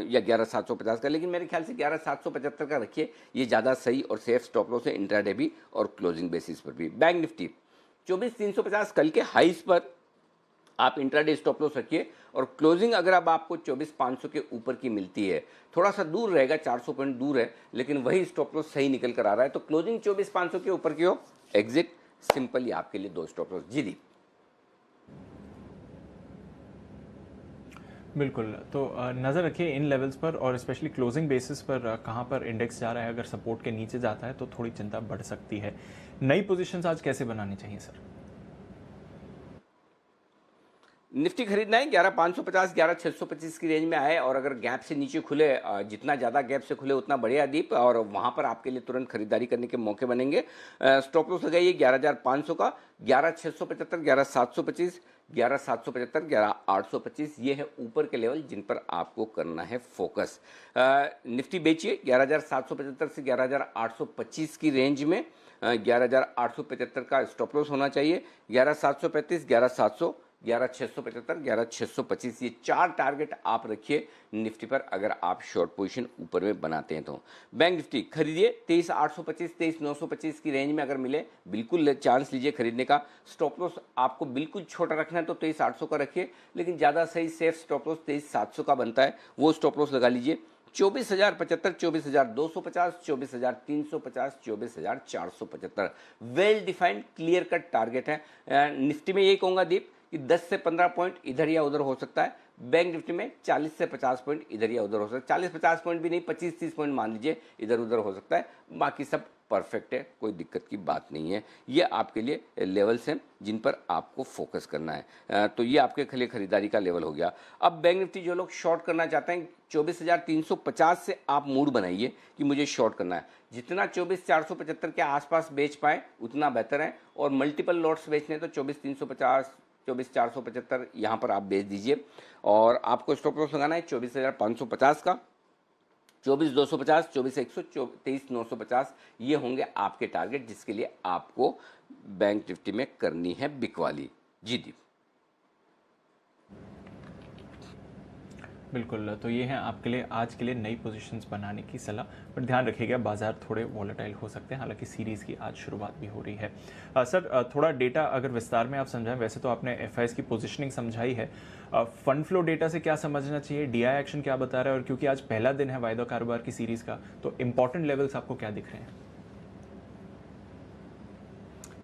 या 11,750 का, लेकिन मेरे ख्याल से 11,775 का रखिए, ये ज़्यादा सही और सेफ स्टॉप लॉस है, इंट्राडे भी और क्लोजिंग बेसिस पर भी। बैंक निफ्टी 24,350 कल के हाइस पर आप इंट्राडे स्टॉप लॉस रखिए, और क्लोजिंग अगर अब आपको 24,500 के ऊपर की मिलती है, थोड़ा सा दूर रहेगा, 400 पॉइंट दूर है, लेकिन वही स्टॉप लॉस सही निकल कर आ रहा है, तो क्लोजिंग 24,500 के ऊपर की हो, एग्जिट, सिंपल। ही आपके लिए 2 स्टॉप लॉस। जी दी बिल्कुल, तो नज़र रखिए इन लेवल्स पर, और स्पेशली क्लोजिंग बेसिस पर कहाँ पर इंडेक्स जा रहा है। अगर सपोर्ट के नीचे जाता है तो थोड़ी चिंता बढ़ सकती है। नई पोजीशंस आज कैसे बनानी चाहिए सर? निफ्टी खरीदना है 11,550 11,625 की रेंज में आए, और अगर गैप से नीचे खुले, जितना ज़्यादा गैप से खुले उतना बढ़िया दीप, और वहाँ पर आपके लिए तुरंत खरीदारी करने के मौके बनेंगे। स्टॉप लॉस लगाइए 11,500 का, 11,675 11,725 11,775 11,825, ये है ऊपर के लेवल जिन पर आपको करना है फोकस। निफ्टी बेचिए 11,775 से 11,825 की रेंज में, 11,875 का स्टॉप लॉस होना चाहिए। 11,735 11,700 11,675 11,625 ये 4 टारगेट आप रखिए निफ्टी पर, अगर आप शॉर्ट पोजीशन ऊपर में बनाते हैं तो। बैंक निफ्टी खरीदिए 23,825 23,925 की रेंज में अगर मिले, बिल्कुल चांस लीजिए खरीदने का। स्टॉप लॉस आपको बिल्कुल छोटा रखना है तो 23,800 का रखिए, लेकिन ज़्यादा सही सेफ स्टॉप लॉस 23,700 का बनता है, वो स्टॉप लॉस लगा लीजिए। 24,075 24,250 24,350 24,475 well defined clear cut target है। निफ्टी में यही कहूँगा दीप कि 10 से 15 पॉइंट इधर या उधर हो सकता है। बैंक निफ्टी में 40 से 50 पॉइंट इधर या उधर हो सकता है, 40-50 पॉइंट भी नहीं, 25-30 पॉइंट मान लीजिए इधर उधर हो सकता है, बाकी सब परफेक्ट है, कोई दिक्कत की बात नहीं है। ये आपके लिए लेवल्स हैं जिन पर आपको फोकस करना है। तो ये आपके लिए खरीदारी का लेवल हो गया। अब बैंक निफ्टी जो लोग शॉर्ट करना चाहते हैं 24,350 से आप मूड बनाइए कि मुझे शॉर्ट करना है। जितना 24,475 के आसपास बेच पाए उतना बेहतर है, और मल्टीपल लॉट्स बेचने तो 24,350 24,475 यहाँ पर आप बेच दीजिए। और आपको स्टॉप लॉस लगाना है 24,550 का, 24,250, 24,100, 23,950, ये होंगे आपके टारगेट जिसके लिए आपको बैंक निफ्टी में करनी है बिकवाली। जी दीप। बिल्कुल, तो ये है आपके लिए आज के लिए नई पोजीशंस बनाने की सलाह, पर ध्यान रखिएगा बाजार थोड़े वॉलेटाइल हो सकते हैं, हालांकि सीरीज़ की आज शुरुआत भी हो रही है। सर, थोड़ा डेटा अगर विस्तार में आप समझाएं, वैसे तो आपने एफआईएस की पोजीशनिंग समझाई है, फंड फ्लो डेटा से क्या समझना चाहिए, डीआई एक्शन क्या बता रहा है, और क्योंकि आज पहला दिन है वायदा कारोबार की सीरीज़ का, तो इंपॉर्टेंट लेवल्स आपको क्या दिख रहे हैं?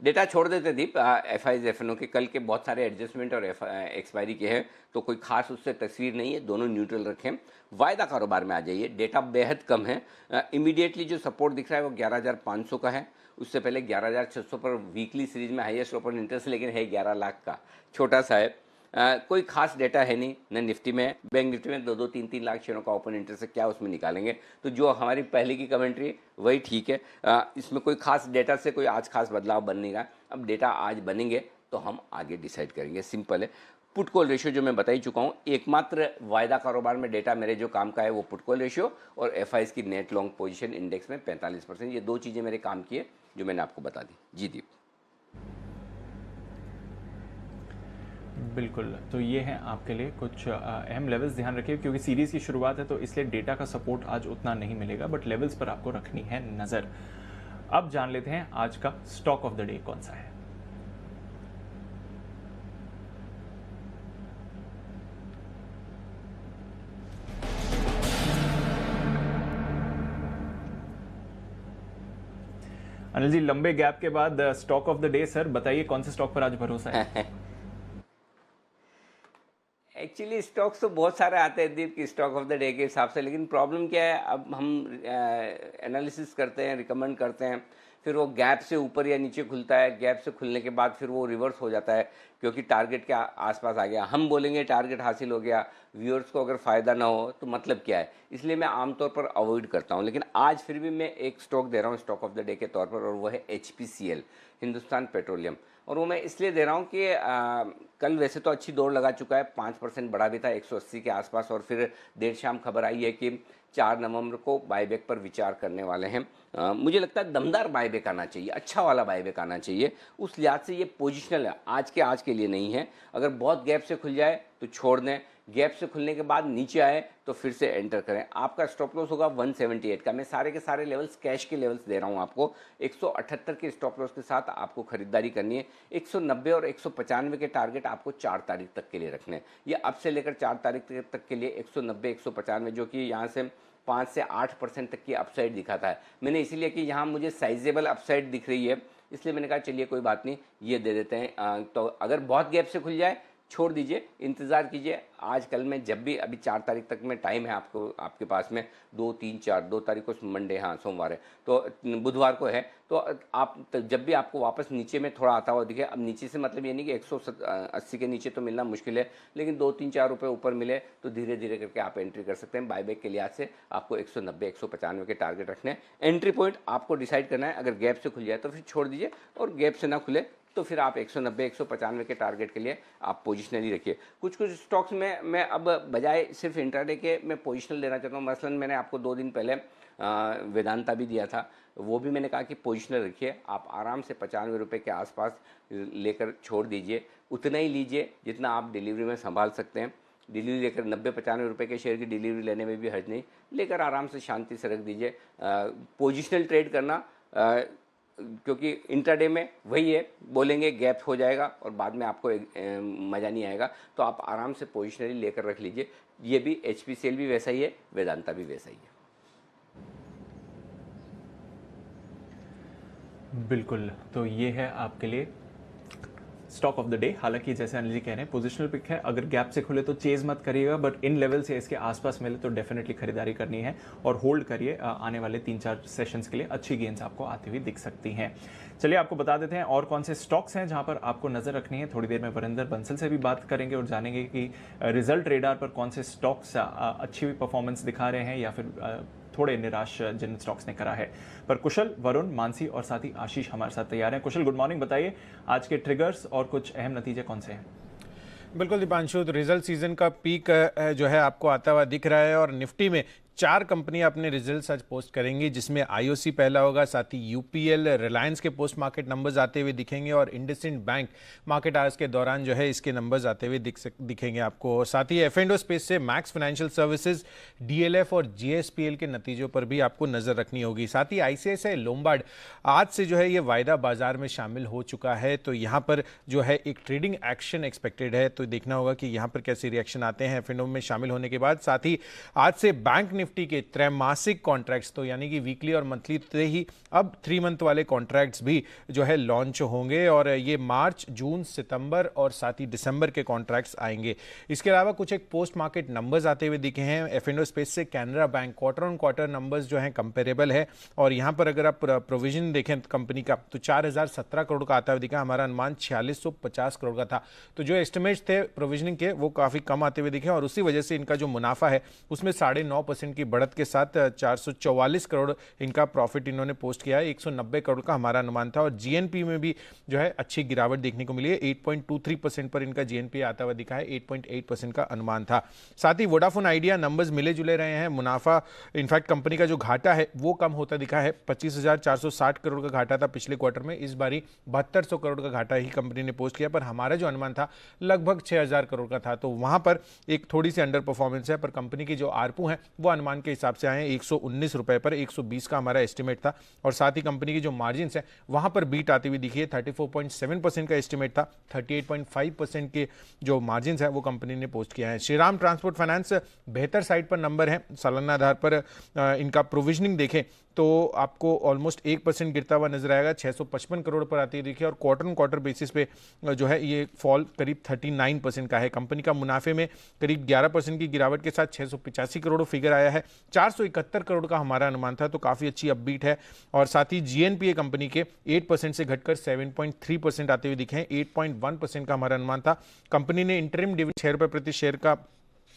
डेटा छोड़ देते Deep. F I F N O के कल के बहुत सारे एडजस्टमेंट और एक्सपायरी के हैं, तो कोई खास उससे तस्वीर नहीं है, दोनों न्यूट्रल रखें। वायदा कारोबार में आ जाइए, डेटा बेहद कम है। इमीडिएटली जो सपोर्ट दिख रहा है वो 11,500 का है। उससे पहले 11,600 पर वीकली सीरीज में हाईएस्ट ओपन इंटरेस्ट, लेकिन है 11 लाख का, छोटा सा है। कोई खास डेटा है नहीं, न निफ्टी में। बैंक निफ्टी में 2-2, 3-3 लाख शेयरों का ओपन इंटरेस्ट है, क्या उसमें निकालेंगे। तो जो हमारी पहले की कमेंट्री वही ठीक है। इसमें कोई खास डेटा से कोई आज खास बदलाव बन नहीं रहा। अब डेटा आज बनेंगे तो हम आगे डिसाइड करेंगे, सिंपल है। पुट कॉल रेशियो जो मैं बता ही चुका हूँ, एकमात्र वायदा कारोबार में डेटा मेरे जो काम का है वो पुट कॉल रेशियो और एफआईएस की नेट लॉन्ग पोजीशन इंडेक्स में 45%। ये दो चीज़ें मेरे काम की है जो मैंने आपको बता दी। जी दीप। बिल्कुल, तो ये हैं आपके लिए कुछ अहम लेवल्स, ध्यान रखिए क्योंकि सीरीज़ की शुरुआत है तो इसलिए डेटा का सपोर्ट आज उतना नहीं मिलेगा, बट लेवल्स पर आपको रखनी है नज़र। अब जान लेते हैं आज का स्टॉक ऑफ द डे कौन सा है। अनिल जी, लंबे गैप के बाद stock of the day, sir बताइए कौन से स्टॉक पर आज भरोसा है? एक्चुअली स्टॉक्स तो बहुत सारे आते हैं दीप की स्टॉक ऑफ द डे के हिसाब से, लेकिन प्रॉब्लम क्या है, अब हम एनालिसिस करते हैं, रिकमेंड करते हैं, फिर वो गैप से ऊपर या नीचे खुलता है, गैप से खुलने के बाद फिर वो रिवर्स हो जाता है क्योंकि टारगेट के आसपास आ गया। हम बोलेंगे टारगेट हासिल हो गया, व्यूअर्स को अगर फ़ायदा ना हो तो मतलब क्या है, इसलिए मैं आमतौर पर अवॉइड करता हूँ। लेकिन आज फिर भी मैं एक स्टॉक दे रहा हूँ स्टॉक ऑफ द डे के तौर पर, और वो है HPCL, हिंदुस्तान पेट्रोलियम। और वो मैं इसलिए दे रहा हूँ कि कल वैसे तो अच्छी दौड़ लगा चुका है, 5% बढ़ा भी था 180 के आसपास, और फिर देर शाम खबर आई है कि 4 नवंबर को बायबैक पर विचार करने वाले हैं। मुझे लगता है दमदार बायबैक आना चाहिए, अच्छा वाला बायबैक आना चाहिए। उस लिहाज से ये पोजिशनल है, आज के लिए नहीं है। अगर बहुत गैप से खुल जाए तो छोड़ दें, गैप से खुलने के बाद नीचे आए तो फिर से एंटर करें। आपका स्टॉप लॉस होगा 178 का। मैं सारे के सारे लेवल्स कैश के लेवल्स दे रहा हूं आपको। 178 के स्टॉप लॉस के साथ आपको खरीदारी करनी है। 190 और 195 के टारगेट आपको 4 तारीख तक के लिए रखने हैं। ये अब से लेकर 4 तारीख तक के लिए 190 195, जो कि यहाँ से 5 से 8% तक की अपसाइड दिखाता है। मैंने इसीलिए कि यहाँ मुझे साइजेबल अपसाइड दिख रही है, इसलिए मैंने कहा चलिए कोई बात नहीं, ये दे देते हैं। तो अगर बहुत गैप से खुल जाए छोड़ दीजिए, इंतज़ार कीजिए। आज कल में जब भी, अभी 4 तारीख तक में टाइम है आपको, आपके पास में 2, 3, 4, 2 तारीख को मंडे, हाँ सोमवार है, तो बुधवार को है, तो आप जब भी आपको वापस नीचे में थोड़ा आता हुआ दिखे, अब नीचे से मतलब ये नहीं कि 180 के नीचे तो मिलना मुश्किल है, लेकिन 2-3-4 रुपये ऊपर मिले तो धीरे धीरे करके आप एंट्री कर सकते हैं। बायबैक के लिहाज से आपको 190 195 के टारगेट रखने हैं। एंट्री पॉइंट आपको डिसाइड करना है, अगर गैप से खुल जाए तो फिर छोड़ दीजिए, और गैप से ना खुले तो फिर आप 190 195 के टारगेट के लिए आप पोजिशनली रखिए। कुछ स्टॉक्स में मैं अब बजाय सिर्फ इंट्राडे के मैं पोजिशनल लेना चाहता हूँ। मसलन मैंने आपको 2 दिन पहले वेदांता भी दिया था, वो भी मैंने कहा कि पोजिशनल रखिए। आप आराम से 95 रुपये के आसपास लेकर छोड़ दीजिए, उतना ही लीजिए जितना आप डिलीवरी में संभाल सकते हैं। डिलीवरी लेकर 90-95 रुपये के शेयर की डिलीवरी लेने में भी हर्ज नहीं, लेकर आराम से शांति से रख दीजिए। पोजिशनल ट्रेड करना, क्योंकि इंट्राडे में वही है, बोलेंगे गैप हो जाएगा और बाद में आपको मज़ा नहीं आएगा, तो आप आराम से पोजिशनली लेकर रख लीजिए। ये भी HPCL भी वैसा ही है, वेदांता भी वैसा ही है। बिल्कुल, तो ये है आपके लिए स्टॉक ऑफ द डे। हालांकि जैसे अनिल जी कह रहे हैं पोजिशनल पिक है, अगर गैप से खुले तो चेज मत करिएगा, बट इन लेवल से इसके आसपास मिले तो डेफिनेटली खरीदारी करनी है और होल्ड करिए। आने वाले 3-4 सेशंस के लिए अच्छी गेंस आपको आती हुई दिख सकती हैं। चलिए आपको बता देते हैं और कौन से स्टॉक्स हैं जहां पर आपको नजर रखनी है। थोड़ी देर में वरिंदर बंसल से भी बात करेंगे और जानेंगे कि रिजल्ट रेडार पर कौन से स्टॉक्स अच्छी परफॉर्मेंस दिखा रहे हैं या फिर थोड़े निराश जिन स्टॉक्स ने करा है। पर कुशल, वरुण, मानसी और साथ ही आशीष हमारे साथ तैयार हैं। कुशल, गुड मॉर्निंग। बताइए आज के ट्रिगर्स और कुछ अहम नतीजे कौन से हैं? बिल्कुल दीपांशु, तो रिजल्ट सीजन का पीक जो है आपको आता हुआ दिख रहा है और निफ्टी में 4 कंपनियां अपने रिजल्ट्स आज पोस्ट करेंगी, जिसमें आईओसी पहला होगा, साथ ही यूपीएल, रिलायंस के पोस्ट मार्केट नंबर्स आते हुए दिखेंगे और इंडसइंड बैंक मार्केट आवर्स के दौरान जो है इसके नंबर्स आते हुए दिखेंगे आपको। और साथ ही F&O स्पेस से मैक्स फाइनेंशियल सर्विसेज, डीएलएफ और जीएसपीएल के नतीजों पर भी आपको नजर रखनी होगी। साथ ही आईसीआईसीआई लोम्बार्ड आज से जो है ये वायदा बाजार में शामिल हो चुका है, तो यहाँ पर जो है एक ट्रेडिंग एक्शन एक्सपेक्टेड है, तो देखना होगा कि यहाँ पर कैसे रिएक्शन आते हैं F&O में शामिल होने के बाद। साथ ही आज से बैंक निफ्टी के त्रैमासिक कॉन्ट्रैक्ट्स, तो यानी कि वीकली और मंथली से ही अब 3 मंथ वाले कॉन्ट्रैक्ट्स भी जो है लॉन्च होंगे और ये मार्च, जून, सितंबर और साथ ही दिसंबर के कॉन्ट्रैक्ट्स आएंगे। इसके अलावा कुछ एक पोस्ट मार्केट नंबर्स आते हुए दिखे हैं F&O स्पेस से। Canara bank quarter on quarter numbers जो हैं कंपेरेबल है और यहाँ पर अगर आप प्रोविजन देखें कंपनी का तो 4017 करोड़ का आता हुआ दिखा। हमारा अनुमान 4650 करोड़ का था, तो जो एस्टिमेट्स थे प्रोविजनिंग के वो काफी कम आते हुए दिखे और उसी वजह से इनका जो मुनाफा है उसमें 9.5% की बढ़त के साथ 444 करोड़ इनका प्रॉफिट इन्होंने पोस्ट किया है। 190 करोड़ का हमारा अनुमान था और जीएनपी में भी जो है अच्छी गिरावट देखने को मिली है। 8.23% पर इनका जीएनपी आता हुआ दिखा है, 8.8% का अनुमान था। साथ ही वोडाफोन आइडिया नंबर्स मिले जुले रहे हैं। मुनाफा, इनफैक्ट कंपनी का जो घाटा है वो कम होता दिखा है। 25,460 करोड़ का घाटा था पिछले क्वार्टर में, इस बारी 7200 करोड़ का घाटा ही कंपनी ने पोस्ट किया, पर हमारा जो अनुमान था लगभग 6000 करोड़ का था, तो वहां पर एक थोड़ी सी अंडर परफॉर्मेंस है। पर कंपनी की जो आरपू है वो अनुमान के हिसाब से आए 119 रुपए पर, 120 का हमारा एस्टिमेट था। और साथ ही कंपनी की जो मार्जिन है वहां पर बीट आती हुई दिखी है। 34.7% का एस्टिमेट था, 38.5% के जो मार्जिन है वो कंपनी ने पोस्ट किया है। श्रीराम ट्रांसपोर्ट फाइनेंस बेहतर साइड पर नंबर है। सालाना आधार पर इनका प्रोविजनिंग देखें तो आपको ऑलमोस्ट 1% गिरता हुआ नजर आएगा, 655 करोड़ पर आती देखिए। और क्वार्टर ऑन क्वार्टर बेसिस पे जो है ये फॉल करीब 39% का है। कंपनी का मुनाफे में करीब 11% की गिरावट के साथ 685 करोड़ फिगर आया है। 471 करोड़ का हमारा अनुमान था, तो काफी अच्छी अपबीट है। और साथ ही जीएनपीए कंपनी के 8% से घटकर 7.3% आते हुए दिखे हैं। 8.1% का हमारा अनुमान था। कंपनी ने इंटरिम डिविडेंड 6 रुपए प्रति शेयर का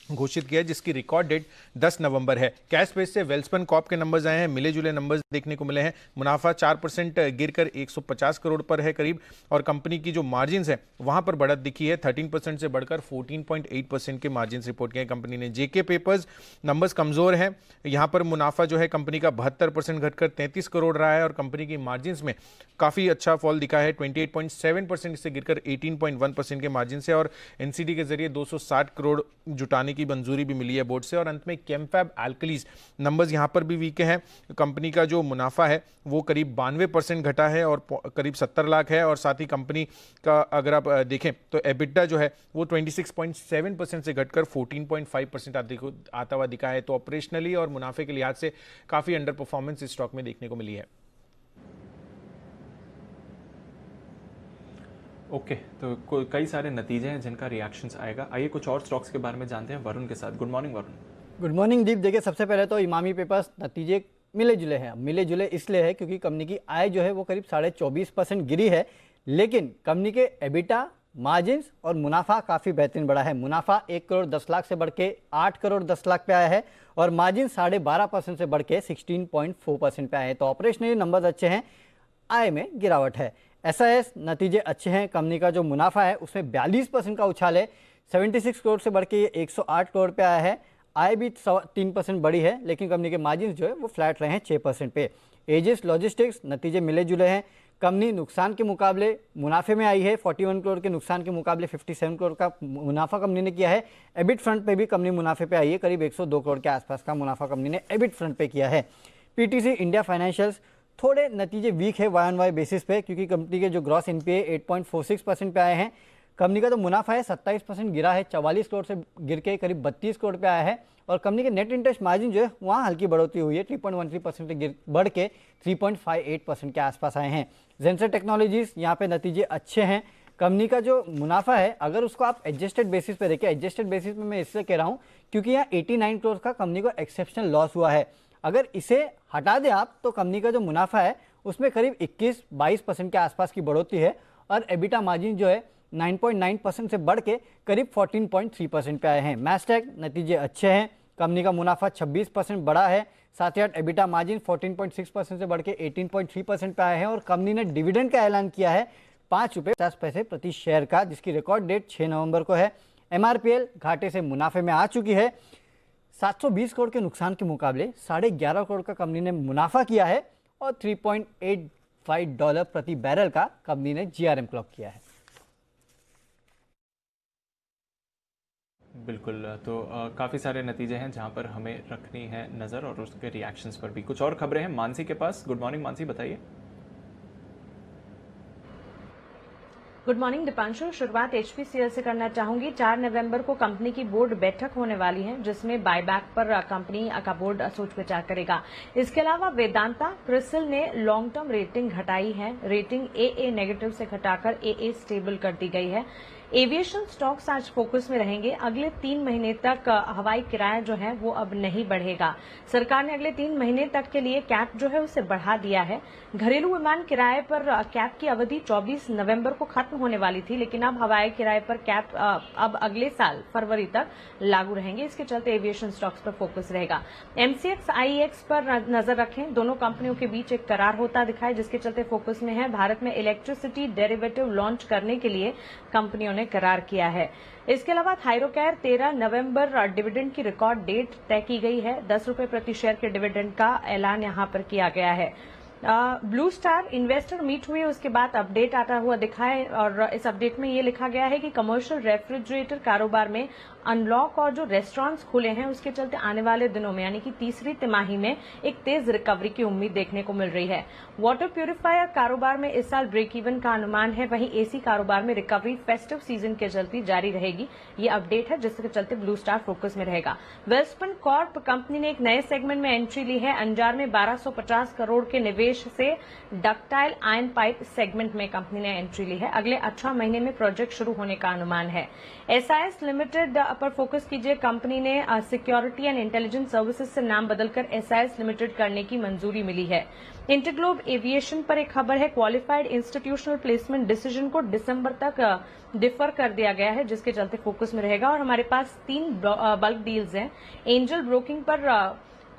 घोषित किया, जिसकी रिकॉर्ड डेट 10 नवंबर है। कैश बेस से वेल्सपन कॉर्प के नंबर्स आए हैं, मिले जुले नंबर्स देखने को मिले हैं। मुनाफा 4% गिरकर 150 करोड़ पर है करीब, और कंपनी की जो मार्जिन्स है वहां पर बढ़त दिखी है, 13% से बढ़कर 14.8% के मार्जिन रिपोर्ट किए कंपनी ने। जेके पेपर्स नंबर्स कमजोर हैं, यहां पर मुनाफा जो है कंपनी का 72% घटकर 33 करोड़ रहा है और कंपनी की मार्जिन्स में काफी अच्छा फॉल दिखा है, 28.7% से गिरकर 18.1% के मार्जिन से। और एनसीडी के जरिए 260 करोड़ जुटाने की मंजूरी भी मिली है बोर्ड से। और अंत में केमफैब एल्कलीज नंबर्स यहां पर भी वीक हैं। कंपनी का जो मुनाफा है वो करीब 92% घटा है और करीब 70 लाख है। और साथ ही कंपनी का अगर आप देखें तो एबिटा जो है वो 26.7% से घटकर 14.5% आता हुआ दिखा है। तो ऑपरेशनली और मुनाफे के लिहाज से काफी अंडर परफॉर्मेंस इस स्टॉक में देखने को मिली है। ओके, तो कई सारे नतीजे हैं जिनका रिएक्शंस आएगा। आइए कुछ और स्टॉक्स के बारे में जानते हैं वरुण के साथ। Good morning Varun. Good morning Deep. देखिए सबसे पहले तो इमामी पेपर्स नतीजे मिले जुले हैं। मिले जुले इसलिए है क्योंकि कंपनी की आय जो है वो करीब 24.5% गिरी है, लेकिन कंपनी के एबिटा, मार्जिन्स और मुनाफा काफ़ी बेहतरीन बढ़ा है। मुनाफा 1 करोड़ 10 लाख से बढ़ के 8 करोड़ 10 लाख पे आया है और मार्जिन 12.5% से बढ़ के 16.4% पे आए हैं। तो ऑपरेशनली नंबर्स अच्छे हैं, आय में गिरावट है। एसआईएस नतीजे अच्छे हैं। कंपनी का जो मुनाफा है उसमें 42% का उछाल है, 76 करोड़ से बढ़ के ये 108 करोड़ पे आया है। आय भी 3% बढ़ी है, लेकिन कंपनी के मार्जिन जो है वो फ्लैट रहे हैं 6% पे। एजिस लॉजिस्टिक्स नतीजे मिले जुले हैं। कंपनी नुकसान के मुकाबले मुनाफे में आई है, 41 करोड़ के नुकसान के मुकाबले 57 करोड़ का मुनाफा कंपनी ने किया है। एबिट फ्रंट पे भी कंपनी मुनाफे पे आई है, करीब 102 करोड़ के आसपास का मुनाफा कंपनी ने एबिट फ्रंट पे किया है। पीटीसी इंडिया फाइनेंशियल्स थोड़े नतीजे वीक है वाई बेसिस पे, क्योंकि कंपनी के जो ग्रॉस एनपीए 8.46% पे आए हैं। कंपनी का तो मुनाफा है 27% गिरा है, 44 करोड़ से गिर के करीब 32 करोड़ पे आया है। और कंपनी के नेट इंटरेस्ट मार्जिन जो है वहाँ हल्की बढ़ोतरी हुई है, 3.13% से बढ़ के 3.58% के आसपास आए हैं। जेंसर टेक्नोलॉजीज यहाँ पे नतीजे अच्छे हैं। कंपनी का जो मुनाफा है अगर उसको आप एडजस्टेड बेसिस पे देखें, एडजस्टेड बेसिस पे मैं इससे कह रहा हूं क्योंकि यहाँ 89 करोड़ का कंपनी को एक्सेप्शनल लॉस हुआ है। अगर इसे हटा दें आप तो कंपनी का जो मुनाफा है उसमें करीब 21-22% के आसपास की बढ़ोतरी है और एबिटा मार्जिन जो है 9.9% से बढ़ के करीब 14.3% पे आए हैं। मैस्टेक नतीजे अच्छे हैं, कंपनी का मुनाफा 26% बढ़ा है, साथ ही साथ एबिटा मार्जिन 14.6% से बढ़ के 18.3% पे आए हैं और कंपनी ने डिविडेंड का ऐलान किया है 5 रुपये 50 पैसे प्रति शेयर का, जिसकी रिकॉर्ड डेट 6 नवंबर को है। एमआरपीएल घाटे से मुनाफे में आ चुकी है, 720 करोड़ के नुकसान के मुकाबले 11.5 करोड़ का कंपनी ने मुनाफा किया है और $3.85 प्रति बैरल का कंपनी ने जीआरएम क्लॉक किया है। बिल्कुल, तो काफ़ी सारे नतीजे हैं जहां पर हमें रखनी है नज़र और उसके रिएक्शंस पर भी। कुछ और खबरें हैं मानसी के पास। गुड मॉर्निंग मानसी, बताइए। Good morning Deepanshu. शुरुआत एचपीसीएल से करना चाहूंगी। 4 नवंबर को कंपनी की बोर्ड बैठक होने वाली है जिसमें बायबैक पर कंपनी का बोर्ड सोच विचार करेगा। इसके अलावा वेदांता क्रिसिल ने लॉन्ग टर्म रेटिंग घटाई है, रेटिंग AA नेगेटिव से घटाकर AA स्टेबल कर दी गई है। एविएशन स्टॉक्स आज फोकस में रहेंगे। अगले 3 महीने तक हवाई किराया जो है वो अब नहीं बढ़ेगा। सरकार ने अगले 3 महीने तक के लिए कैप जो है उसे बढ़ा दिया है। घरेलू विमान किराए पर कैप की अवधि 24 नवंबर को खत्म होने वाली थी, लेकिन अब हवाई किराए पर कैप अब अगले साल फरवरी तक लागू रहेंगे। इसके चलते एविएशन स्टॉक्स पर फोकस रहेगा। MCX IEX पर नजर रखें। दोनों कंपनियों के बीच एक करार होता दिखाई जिसके चलते फोकस में है। भारत में इलेक्ट्रिसिटी डेरिवेटिव लॉन्च करने के लिए कंपनियों ने करार किया है। इसके अलावा थायरोकेयर 13 नवंबर डिविडेंड की रिकॉर्ड डेट तय की गई है। 10 रुपए प्रति शेयर के डिविडेंड का ऐलान यहां पर किया गया है। ब्लू स्टार इन्वेस्टर मीट हुई, उसके बाद अपडेट आता हुआ दिखा है और इस अपडेट में ये लिखा गया है कि कमर्शियल रेफ्रिजरेटर कारोबार में अनलॉक और जो रेस्टोरेंट्स खुले हैं उसके चलते आने वाले दिनों में यानी कि तीसरी तिमाही में एक तेज रिकवरी की उम्मीद देखने को मिल रही है। वाटर प्यूरिफायर कारोबार में इस साल ब्रेक इवन का अनुमान है, वहीं एसी कारोबार में रिकवरी फेस्टिव सीजन के चलते जारी रहेगी। ये अपडेट है जिसके चलते ब्लू स्टार फोकस में रहेगा। वेल्सपन कॉर्प कंपनी ने एक नए सेगमेंट में एंट्री ली है। अंजार में 1250 करोड़ के निवेश से डक्टाइल आयन पाइप सेगमेंट में कंपनी ने एंट्री ली है। अगले 18 महीने में प्रोजेक्ट शुरू होने का अनुमान है। एसआईएस लिमिटेड पर फोकस कीजिए। कंपनी ने सिक्योरिटी एंड इंटेलिजेंस सर्विसेज से नाम बदलकर एसआईएस लिमिटेड करने की मंजूरी मिली है। इंटरग्लोब एविएशन पर एक खबर है। क्वालिफाइड इंस्टीट्यूशनल प्लेसमेंट डिसीजन को दिसंबर तक डिफर कर दिया गया है जिसके चलते फोकस में रहेगा। और हमारे पास 3 बल्क डील्स हैं। एंजल ब्रोकिंग पर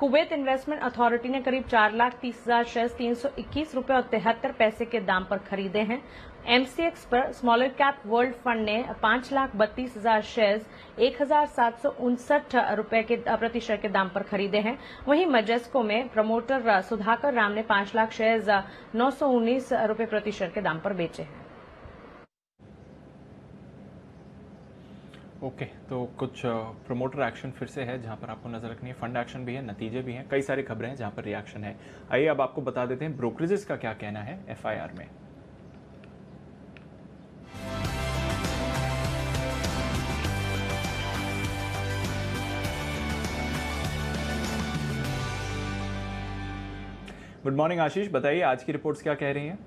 कुवैत इन्वेस्टमेंट अथॉरिटी ने करीब 4,30,000 शेयर्स 321 रुपए और 73 पैसे के दाम पर खरीदे हैं। MCX पर स्मॉलर कैप वर्ल्ड फंड ने 5,32,000 शेयर्स 1,759 रुपए के प्रति शेयर के दाम पर खरीदे हैं। वहीं मजेस्को में प्रमोटर सुधाकर राम ने 5 लाख शेयर्स 919 रुपए प्रति शेयर के दाम पर बेचे हैं। ओके, तो कुछ प्रमोटर एक्शन फिर से है जहां पर आपको नजर रखनी है। फंड एक्शन भी है, नतीजे भी हैं, कई सारी खबरें हैं जहां पर रिएक्शन है। आइए अब आपको बता देते हैं ब्रोकरेजेस का क्या कहना है FIR में। गुड मॉर्निंग आशीष, बताइए आज की रिपोर्ट्स क्या कह रही हैं।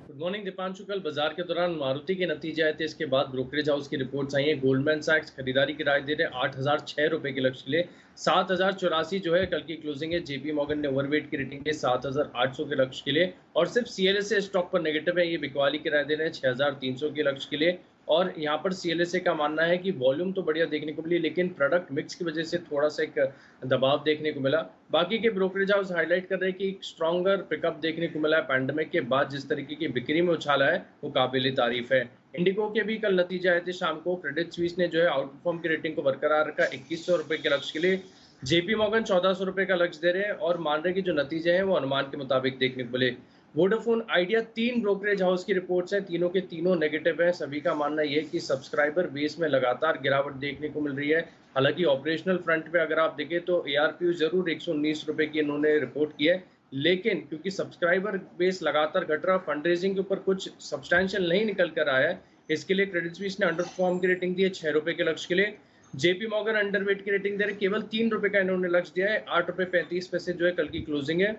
Good morning Deepanshu. कल बाजार के दौरान मारुति के नतीजे आए थे, इसके बाद ब्रोकरेज हाउस की रिपोर्ट्स आई हैं। गोल्डमैन सैक्स खरीदारी की राय दे रहे 8,006 रुपए के लक्ष्य के लिए। 7,084 जो है कल की क्लोजिंग है। JP मॉर्गन ने ओवरवेट की रेटिंग दी 7,800 के लक्ष्य के लिए और सिर्फ CLSA स्टॉक पर नेगेटिव है। ये बिकवाली की राय दे रहे हैं 6,300 के लक्ष्य के लिए। और यहाँ पर CLSA का मानना है कि वॉल्यूम तो बढ़िया देखने को मिली लेकिन प्रोडक्ट मिक्स की वजह से थोड़ा सा एक दबाव देखने को मिला। बाकी के ब्रोकरेज हाउस हाईलाइट कर रहे हैं कि एक स्ट्रॉन्गर पिकअप देखने को मिला है। पैंडेमिक के बाद जिस तरीके की बिक्री में उछाला है वो काबिल तारीफ है। इंडिगो के भी कल नतीजे आए थे शाम को। क्रेडिट स्विस ने जो है आउट परफॉर्म की रेटिंग को बरकरार रखा 2100 रुपए के लक्ष्य के लिए। JP मॉर्गन 1400 रुपए का लक्ष्य दे रहे हैं और मान रहे कि जो नतीजे हैं वो अनुमान के मुताबिक देखने को मिले। वोडाफोन आइडिया 3 ब्रोकरेज हाउस की रिपोर्ट्स हैं, तीनों के तीनों नेगेटिव है। सभी का मानना यह है कि सब्सक्राइबर बेस में लगातार गिरावट देखने को मिल रही है। हालांकि ऑपरेशनल फ्रंट पे अगर आप देखें तो ARPU जरूर 119 रुपए की इन्होंने रिपोर्ट की है, लेकिन क्योंकि सब्सक्राइबर बेस लगातार घट रहा, फंड रेजिंग के ऊपर कुछ सब्सटैंशियल नहीं निकल कर आया है, इसके लिए क्रेडिट स्विस ने अंडर परफॉर्म की रेटिंग दी है 6 रुपए के लक्ष्य के लिए। JP मॉर्गन अंडरवेट की रेटिंग दे रहे, केवल 3 रुपए का इन्होंने लक्ष्य दिया है। 8 रुपए 35 पैसे जो है कल की क्लोजिंग है।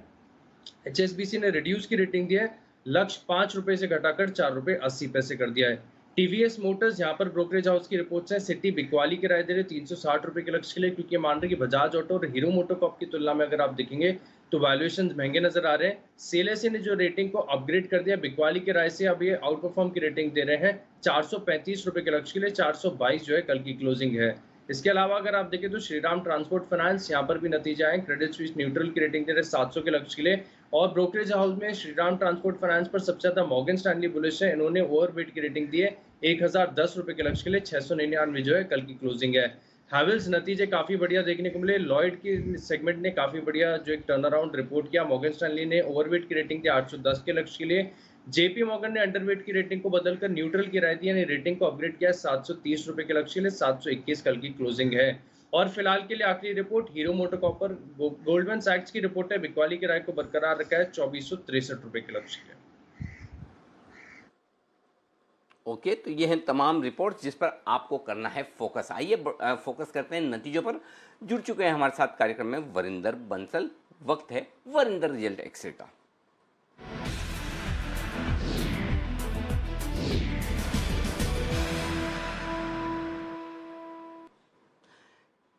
HSBC ने रिड्यूस की रेटिंग दी है लक्ष्य 5 रुपए से घटाकर 4 रुपए 80 पैसे कर दिया है। टीवीएस मोटर्स यहाँ पर ब्रोकरेज हाउस की रिपोर्ट्स हैं, सिटी बिकवाली किराए दे रहे 360 रुपए के लक्ष्य के लिए, क्योंकि ये मान रहे कि बजाज ऑटो और हीरो मोटोकॉर्प की तुलना में अगर आप देखेंगे तो वैल्यूएशन महंगे नजर आ रहे हैं। सीएलएसए ने जो रेटिंग को अपग्रेड कर दिया बिकवाली की राय से, अब ये आउट परफॉर्म की रेटिंग दे रहे हैं 435 रुपए के लक्ष्य के लिए, 422 जो है कल की क्लोजिंग है। इसके अलावा अगर आप देखें तो श्रीराम ट्रांसपोर्ट फाइनेंस यहाँ पर भी नतीजा है, क्रेडिट स्विस न्यूट्रल की रेटिंग दे रहे 700 के लक्ष्य के लिए, और ब्रोकरेज हाउस में श्रीराम ट्रांसपोर्ट फाइनेंस पर सबसे ज्यादा मॉर्गन स्टैनली बुलिश है, इन्होंने ओवरवेट की रेटिंग दी है 1010 रुपए के लक्ष्य के लिए, 699 जो है कल की क्लोजिंग है। हैवेल्स नतीजे काफी बढ़िया देखने को मिले, लॉयड की सेगमेंट ने काफी बढ़िया जो एक टर्न अराउंड रिपोर्ट किया, मॉर्गन स्टैनली ने ओवरवेट की रेटिंग दी 810 के लक्ष्य के लिए, जेपी मॉर्गन ने अंडरवेट की रेटिंग को बदलकर न्यूट्रल की राय दी, यानी रेटिंग को अपग्रेड किया 730 रुपए के लक्ष्य के लिए, 721 कल की क्लोजिंग है। और फिलहाल के लिए आखिरी रिपोर्ट हीरो मोटोकॉर्प पर गोल्डमैन सैक्स की रिपोर्ट है, बिकवाली की राय को बरकरार रखा है 2463 रुपए के लक्ष्य के लिए। ओके, तो ये हैं तमाम रिपोर्ट्स जिस पर आपको करना है फोकस। आइए फोकस करते हैं नतीजों पर। जुड़ चुके हैं हमारे साथ कार्यक्रम में वरिंदर बंसल। वक्त है वरिंदर रिजल्ट एक्सेल का।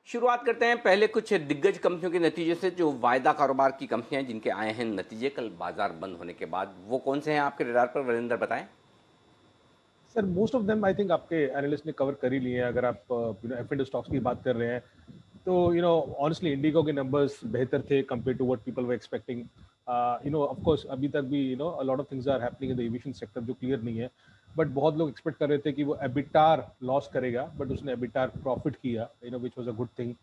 शुरुआत करते हैं पहले कुछ दिग्गज कंपनियों के नतीजे से, जो वायदा कारोबार की कंपनियां जिनके आए हैं नतीजे कल बाजार बंद होने के बाद। वो कौन से हैं आपके रडार पर, वरिंदर बताएं। Sir most of them I think आपके एनालिस्ट ने कवर कर ही लिए हैं। अगर आप एफ एंड स्टॉक्स की बात कर रहे हैं तो ऑनेस्टली इंडिगो के नंबर्स बेहतर थे compare to what people were expecting. Of course अभी तक भी a lot of things are happening in the aviation sector जो क्लियर नहीं है, बट बहुत लोग एक्सपेक्ट कर रहे थे कि वो एबिटार लॉस करेगा, बट उसने एबिटार प्रॉफिट किया, which was a good thing.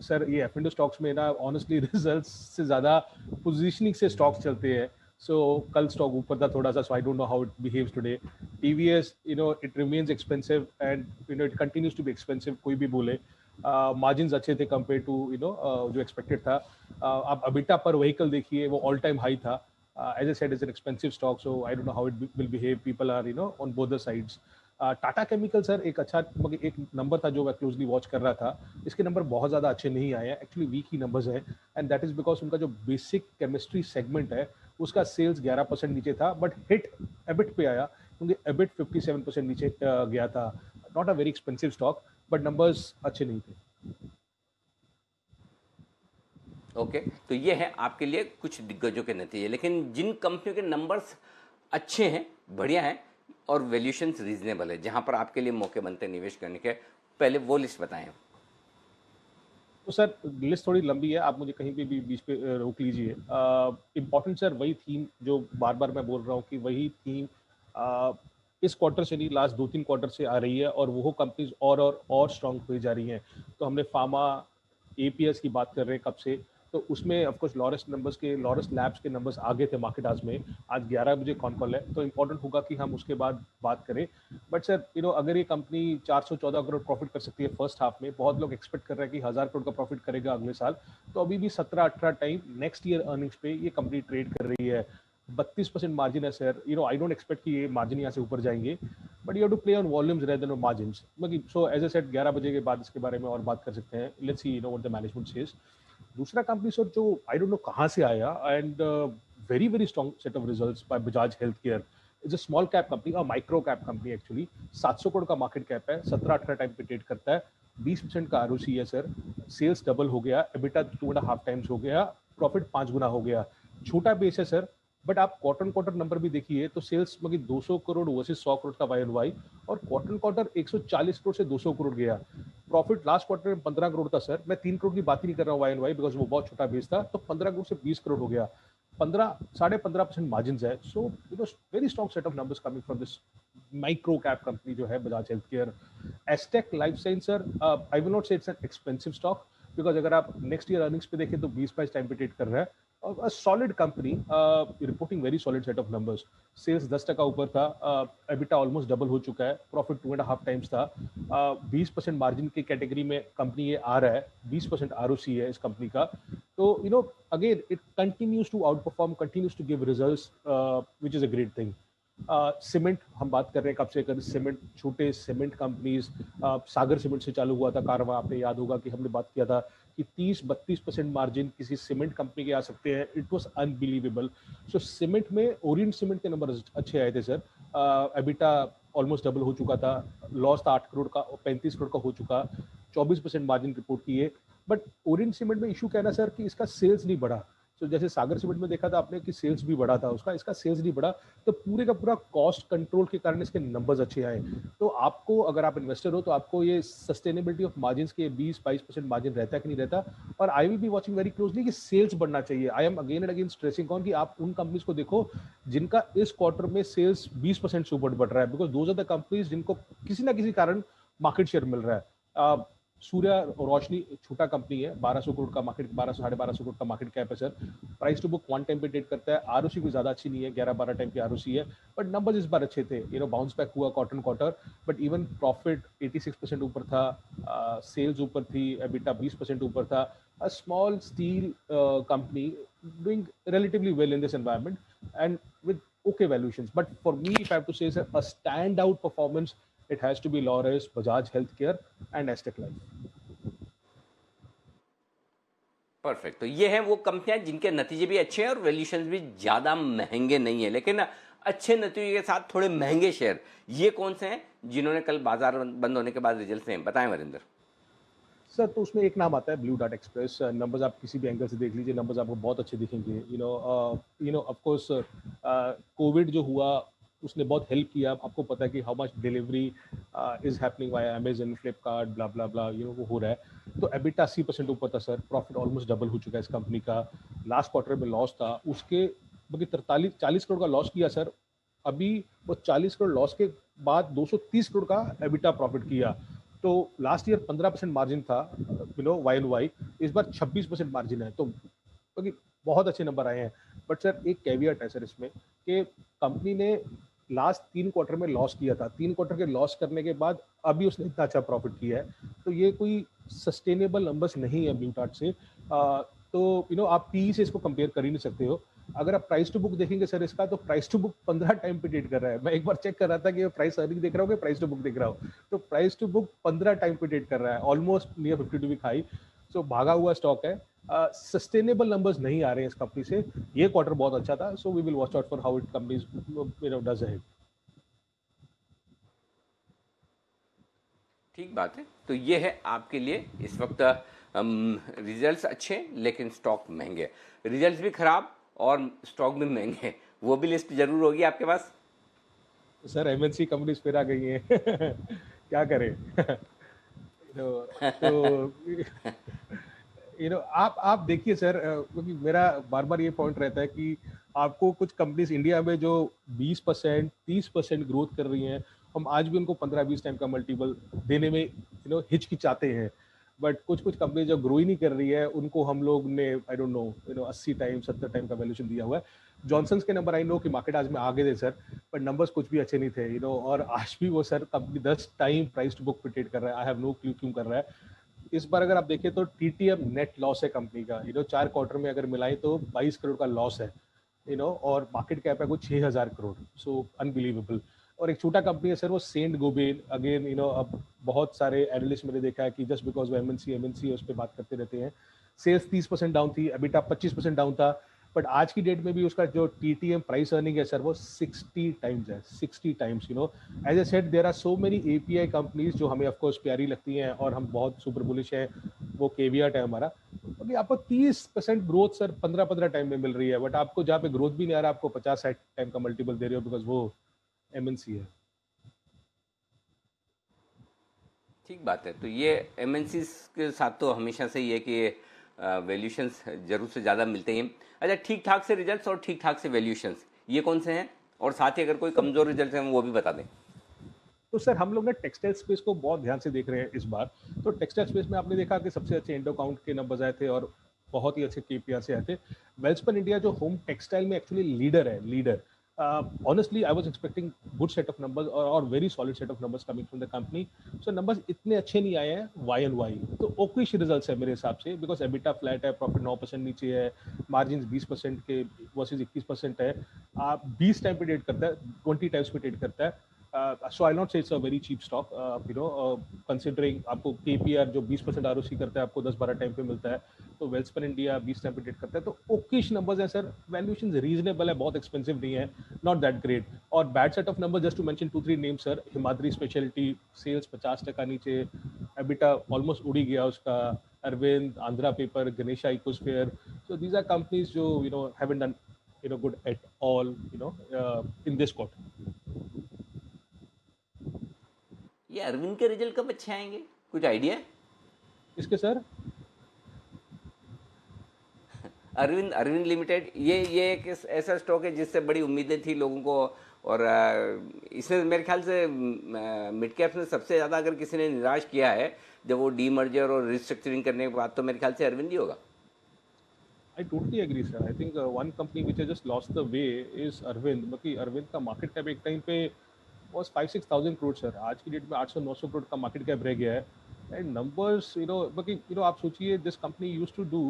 Sir ये एफ एंड स्टॉक्स में ना ऑनेस्टली रिजल्ट्स से ज़्यादा पोजीशनिंग से स्टॉक्स चलते हैं। So कल स्टॉक ऊपर था थोड़ा सा, so I don't know how it behaves today. TVS, it remains expensive and it continues to be expensive. कोई भी बोले मार्जिन्स अच्छे थे कंपेयर टू जो एक्सपेक्टेड था। आप अबिटा पर व्हीकल देखिए, वो ऑल टाइम हाई था। As I said, it's an expensive stock, so I don't know how it will behave. People are on both the sides. Tata chemical sir एक अच्छा एक नंबर था जो मैं क्लोजली वॉच कर रहा था। इसके नंबर बहुत ज़्यादा अच्छे नहीं आए हैं, एक्चुअली वीक ही नंबर्स हैं, एंड दैट इज़ बिकॉज उनका जो बेसिक केमिस्ट्री सेगमेंट है उसका सेल्स 11% नीचे था, बट हिट एबिट पे आया क्योंकि एबिट 57% नीचे गया था। Not a very expensive stock, but numbers अच्छे नहीं थे। ओके, तो ये है आपके लिए कुछ दिग्गजों के नतीजे। लेकिन जिन कंपनियों के नंबर्स अच्छे हैं, बढ़िया हैं और वैल्यूएशंस रीजनेबल है, जहां पर आपके लिए मौके बनते हैं निवेश करने के, पहले वो लिस्ट बताएं। तो सर लिस्ट थोड़ी लंबी है, आप मुझे कहीं पे भी बीच पे रोक लीजिए। इम्पॉर्टेंट सर वही थीम जो बार बार मैं बोल रहा हूँ कि वही थीम इस क्वार्टर से नहीं, लास्ट 2-3 क्वार्टर से आ रही है, और वो कंपनीज और स्ट्रांग हुई जा रही हैं। तो हमने फार्मा एपीएस की बात कर रहे हैं कब से, तो उसमें ऑफकोर्स लॉरस लैब्स के नंबर्स आगे थे मार्केट आज में। आज 11 बजे कॉन कॉल है, तो इम्पोर्टेंट होगा कि हम उसके बाद बात करें। बट सर अगर ये कंपनी 414 करोड़ प्रॉफिट कर सकती है फर्स्ट हाफ में, बहुत लोग एक्सपेक्ट कर रहे हैं कि 1000 करोड़ का प्रॉफिट करेगा अगले साल, तो अभी भी 17-18 टाइम नेक्स्ट ईयर अर्निंग्स पे ये कंपनी ट्रेड कर रही है। 32% मार्जिन है सर। आई डोंट एक्सपेक्ट कि ये मार्जिन यहाँ से ऊपर जाएंगे, but you have to play on volumes rather than margins. So as I said 11 बजे के बाद इसके बारे में और बात कर सकते हैं। Let's see what the management says. दूसरा कंपनी सर जो आई डोंट नो कहाँ से आया, and very very strong set of results by Bajaj health care. It's a small cap company और micro cap company actually. 700 crore का मार्केट कैप है, 17-18 time पे trade करता है, 20% का आरओसी है सर। सेल्स डबल हो गया, एबिटा 2.5 टाइम्स हो गया, प्रॉफिट 5 गुना हो गया। छोटा बेस है सर, बट आप क्वार्टर नंबर भी देखिए तो सेल्स 200 करोड़ वर्सेस 100 करोड़ का वाई, और क्वार्टर 140 करोड़ से 200 करोड़ गया। प्रॉफिट लास्ट क्वार्टर में 15 करोड़ था सर। मैं 3 करोड़ की बात ही नहीं कर रहा हूँ वाई बिकॉज वो बहुत छोटा बेस था, तो 15 करोड़ से 20 करोड़ हो गया। 15.5% मार्जिन है। So very strong set of numbers coming from this micro cap company जो है Bajaj health care. Astec life science sir, I will not say it's an expensive stock, because अगर आप नेक्स्ट ईयर अर्निंग्स पे देखें तो 20-22 time पे trade कर रहा है, और solid company reporting very solid set of numbers. Sales 10% ऊपर था, एबिटा ऑलमोस्ट डबल हो चुका है, प्रॉफिट 2.5 टाइम्स था। 20% मार्जिन की कैटेगरी में कंपनी ये आ रहा है, 20% आरओसी है इस कंपनी का। तो again it continues to outperform, continues to give results, which is a great thing. Cement हम बात कर रहे हैं कब से कर, सीमेंट छोटे सीमेंट कंपनीज, सागर सीमेंट से चालू हुआ था कारवा, आपने याद होगा कि हमने बात किया था कि 30-32% मार्जिन किसी सीमेंट कंपनी के आ सकते हैं, it was unbelievable. So cement में ओरिएंट सीमेंट के नंबर अच्छे आए थे सर। एबिटा ऑलमोस्ट डबल हो चुका था, लॉस था 8 करोड़ का और 35 करोड़ का हो चुका, 24% मार्जिन रिपोर्ट किए। बट ओरिएंट सीमेंट में इशू क्या है ना सर कि इसका सेल्स नहीं बढ़ा। तो जैसे सागर सीमेंट में देखा था आपने कि सेल्स भी बढ़ा था उसका, इसका सेल्स नहीं बढ़ा, तो पूरे का पूरा कॉस्ट कंट्रोल के कारण इसके नंबर्स अच्छे आए। तो आपको, अगर आप इन्वेस्टर हो, तो आपको ये सस्टेनेबिलिटी ऑफ मार्जिन के 20-22% मार्जिन रहता है कि नहीं रहता, और I will be watching very closely कि सेल्स बढ़ना चाहिए। I am again and again stressing on कि आप उन कंपनीज को देखो जिनका इस क्वार्टर में सेल्स 20% से ऊपर बढ़ रहा है, because those are the companies जिनको किसी ना किसी कारण मार्केट शेयर मिल रहा है। सूर्या रोशनी एक छोटा कंपनी है, 1200 करोड़ का मार्केट, 1200-1250 करोड़ का मार्केट कैप है sir. Price to book 1 time पे ट्रेड करता है, आरओसी कोई ज्यादा अच्छी नहीं है, 11-12 टाइम की आरओसी है, बट नंबर्स इस बार अच्छे थे, बाउंस बैक हुआ क्वार्टर, बट इवन प्रॉफिट 86% ऊपर था, सेल्स ऊपर थी, एबिटा 20% ऊपर था। A small steel company doing relatively well in this environment and with okay valuations. But for me, if I have to say, sir, a standout performance, it has to be Laurus, Bajaj Healthcare and Aztec Life. Perfect. तो ये हैं वो कंपनियां जिनके नतीजे भी अच्छे हैं और वैल्यूएशन भी ज़्यादा महंगे नहीं है, लेकिन अच्छे नतीजे के साथ थोड़े महंगे शेयर। ये कौन से हैं जिन्होंने कल बाजार बंद होने के बाद रिजल्ट हैं, बताएं वरिंदर। सर, तो उसमें एक नाम आता है ब्लू डार्ट एक्सप्रेस। नंबर्स आप किसी भी एंगल से देख लीजिए, नंबर्स आपको बहुत अच्छे दिखेंगे। ऑफ कोर्स कोविड जो हुआ उसने बहुत हेल्प किया। आपको पता है कि how much delivery is happening via Amazon, Flipkart, blah blah blah, वो हो रहा है। तो एबिटा 80% ऊपर था सर, प्रॉफिट ऑलमोस्ट डबल हो चुका है इस कंपनी का। लास्ट क्वार्टर में लॉस था, उसके बल्कि 43-40 करोड़ का लॉस किया सर। अभी वो 40 करोड़ लॉस के बाद 230 करोड़ का एबिटा प्रॉफिट किया। तो लास्ट ईयर 15% मार्जिन था, वाई एंड वाई, इस बार 26% मार्जिन है, तो बहुत अच्छे नंबर आए हैं। बट सर एक कैवियट है सर इसमें कि कंपनी ने लास्ट 3 क्वार्टर में लॉस किया था, 3 क्वार्टर के लॉस करने के बाद अभी उसने इतना अच्छा प्रॉफिट किया है, तो ये कोई सस्टेनेबल नंबर्स नहीं है ब्लू डार्ट से। तो आप पी से इसको कंपेयर कर ही नहीं सकते हो। अगर आप प्राइस टू बुक देखेंगे सर इसका, तो प्राइस टू बुक 15 टाइम पे ट्रेड कर रहा है। मैं एक बार चेक कर रहा था कि प्राइस अर्निंग देख रहा हूँ कि प्राइस टू बुक देख रहा हूँ, तो प्राइस टू बुक 15 टाइम पे ट्रेड कर रहा है, ऑलमोस्ट नियर 52 वीक हाई। सो भागा हुआ स्टॉक है, सस्टेनेबल नंबर्स नहीं आ रहे हैं इस कंपनी से। ये क्वार्टर बहुत अच्छा था, so we will watch out for how it companies does ahead. ठीक बात है। तो ये है आपके लिए इस वक्त रिजल्ट्स अच्छे लेकिन स्टॉक महंगे, रिजल्ट्स भी खराब और स्टॉक भी महंगे, वो भी लिस्ट जरूर होगी आपके पास। सर एमएनसी कंपनीज फिर आ गई हैं क्या करें तो आप देखिए सर, क्योंकि मेरा बार बार ये पॉइंट रहता है कि आपको कुछ कंपनीज इंडिया में जो 20% 30% ग्रोथ कर रही हैं, हम आज भी उनको 15-20 टाइम का मल्टीपल देने में हिचकिचाते हैं। बट कुछ कंपनी जो ग्रो ही नहीं कर रही है, उनको हम लोग ने आई डोंट नो 80 टाइम 70 टाइम का वैल्यूएशन दिया हुआ है। जॉनसन्स के नंबर आई नो कि मार्केट आज में आगे थे सर, पर नंबर्स कुछ भी अच्छे नहीं थे, और आज भी वो sir company 10 time price to book पे ट्रेड कर रहा है। आई हैव नो क्लू क्यों कर रहा है। इस बार अगर आप देखें तो टीटीएम नेट लॉस है कंपनी का, 4 क्वार्टर में अगर मिलाएं तो 22 करोड़ का लॉस है, और मार्केट कैप है कुछ 6000 करोड़, सो अनबिलीवेबल। और एक छोटा कंपनी है सर वो सेंट गोबेन, अगेन अब बहुत सारे एनालिस्ट मैंने देखा है कि जस्ट बिकॉज वो एमएनसी उस पर बात करते रहते हैं। सेल्स 30% डाउन थी, एबिटा 25% डाउन था, बट आज की डेट में भी उसका जो टीटीएम प्राइस अर्निंग है सर वो 60 टाइम्स है, 60 times. As I said there are so many API companies जो हमें ऑफ कोर्स प्यारी लगती हैं और हम बहुत सुपर बुलिश हैं, वो केवियट है हमारा। क्योंकि आपको 30% ग्रोथ सर 15-15 टाइम में मिल रही है, बट आपको जहाँ पे ग्रोथ भी नहीं आ रहा, आपको 50-60 टाइम का मल्टीपल दे रहे हो, बिकॉज वो एमएनसी है। ठीक बात है। तो ये एमएनसी के साथ तो हमेशा से ये कि वैल्यूशंस जरूर से ज़्यादा मिलते हैं। अच्छा, ठीक ठाक से रिजल्ट्स और ठीक ठाक से वैल्यूशंस, ये कौन से हैं? और साथ ही अगर कोई कमजोर रिजल्ट हैं वो भी बता दें। तो सर हम लोग ना टेक्सटाइल स्पेस को बहुत ध्यान से देख रहे हैं इस बार। तो टेक्सटाइल स्पेस में आपने देखा कि सबसे अच्छे इंडो काउंट के नंबर्स आए थे और बहुत ही अच्छे केपीआर से आए थे। वेल्सपन इंडिया जो होम टेक्सटाइल में एक्चुअली लीडर है, leader, honestly I was expecting good set of numbers or very solid set of numbers coming from the company. So numbers इतने अच्छे नहीं आए हैं y and y, तो ओक्विश रिजल्ट्स है मेरे हिसाब से, बिकॉज एबिटा फ्लैट है, प्रॉफिट 9% नीचे है, मार्जिन 20% के वर्सेस 21% है। 20 टाइम पे ट्रेड करता है, 20 टाइम्स पे ट्रेड करता है। So I'll not say it's a very cheap stock, considering आपको KPR जो 20% ROC करता है आपको 10-12 टाइम पे मिलता है, तो वेल्सपन इंडिया 20 टाइम पे ट्रेड करता है, तो ओकेश नंबर्स हैं सर, वैल्यूएशन रीजनेबल है, बहुत एक्सपेंसिव नहीं है, नॉट दैट ग्रेट. और bad set of number, just to mention 2-3 names sir, Himadri speciality sales 50% नीचे, एबिटा ऑलमोस्ट उड़ी गया उसका, Arvind, Andhra paper, Ganesha ecosphere, so these are companies जो haven't done good at all in this quarter. ये अरविंद के रिजल्ट कब अच्छे आएंगे, कुछ आइडिया है? इसके सर अरविंद लिमिटेड ये एक ऐसा स्टॉक है जिससे बड़ी उम्मीदें थी लोगों को, और इसमें मेरे ख्याल से मिड कैप्स में सबसे ज़्यादा अगर किसी ने निराश किया है जब वो डीमर्जर और रिस्ट्रक्चरिंग करने के बाद, तो मेरे ख्याल से अरविंद ही होगा. I totally agree sir. I think one company which has just lost the way is Arvind. बाकी अरविंद का मार्केट कैप एक टाइम पे was 5-6,000 करोड़ सर, आज की डेट में 800-900 करोड़ का मार्केट कैप रह गया है. एंड नंबर्स बाकी आप सोचिए, this company used to do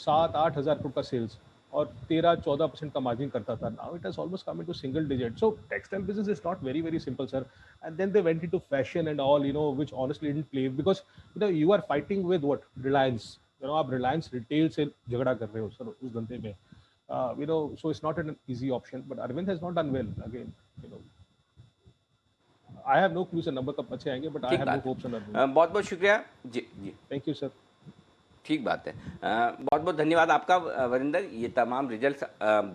7-8 हज़ार करोड़ का सेल्स और 13-14% का मार्जिन करता था. Now it has almost come into single digit. So textile business is not very very simple sir. And then they went into fashion and all which honestly didn't play, because you are fighting with what, Reliance. आप Reliance retail से झगड़ा कर रहे हो sir उस धंधे में. So it's not an easy option, but Arvind has not done well again. I have no clue sir number कब अच्छे आएंगे, but I have no hopes on Arvind. बहुत बहुत शुक्रिया जी. Thank you sir. ठीक बात है. बहुत बहुत धन्यवाद आपका वरिंदर. ये तमाम रिजल्ट्स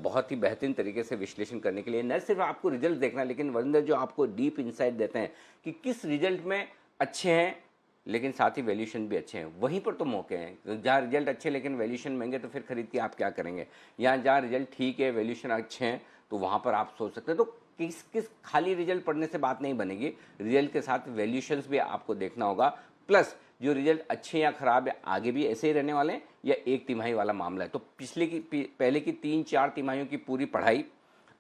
बहुत ही बेहतरीन तरीके से विश्लेषण करने के लिए. न सिर्फ आपको रिजल्ट देखना, लेकिन वरिंदर जो आपको डीप इंसाइट देते हैं कि किस रिजल्ट में अच्छे हैं लेकिन साथ ही वैल्यूशन भी अच्छे हैं, वहीं पर तो मौके हैं. जहाँ रिजल्ट अच्छे लेकिन वैल्यूशन महंगे, तो फिर खरीद के आप क्या करेंगे. यहाँ जहाँ रिजल्ट ठीक है, वैल्यूशन अच्छे हैं, तो वहाँ पर आप सोच सकते हैं. तो किस खाली रिजल्ट पढ़ने से बात नहीं बनेगी. रिजल्ट के साथ वैल्यूशंस भी आपको देखना होगा, प्लस जो रिजल्ट अच्छे या खराब है आगे भी ऐसे ही रहने वाले हैं या एक तिमाही वाला मामला है. तो पहले की 3-4 तिमाहियों की पूरी पढ़ाई,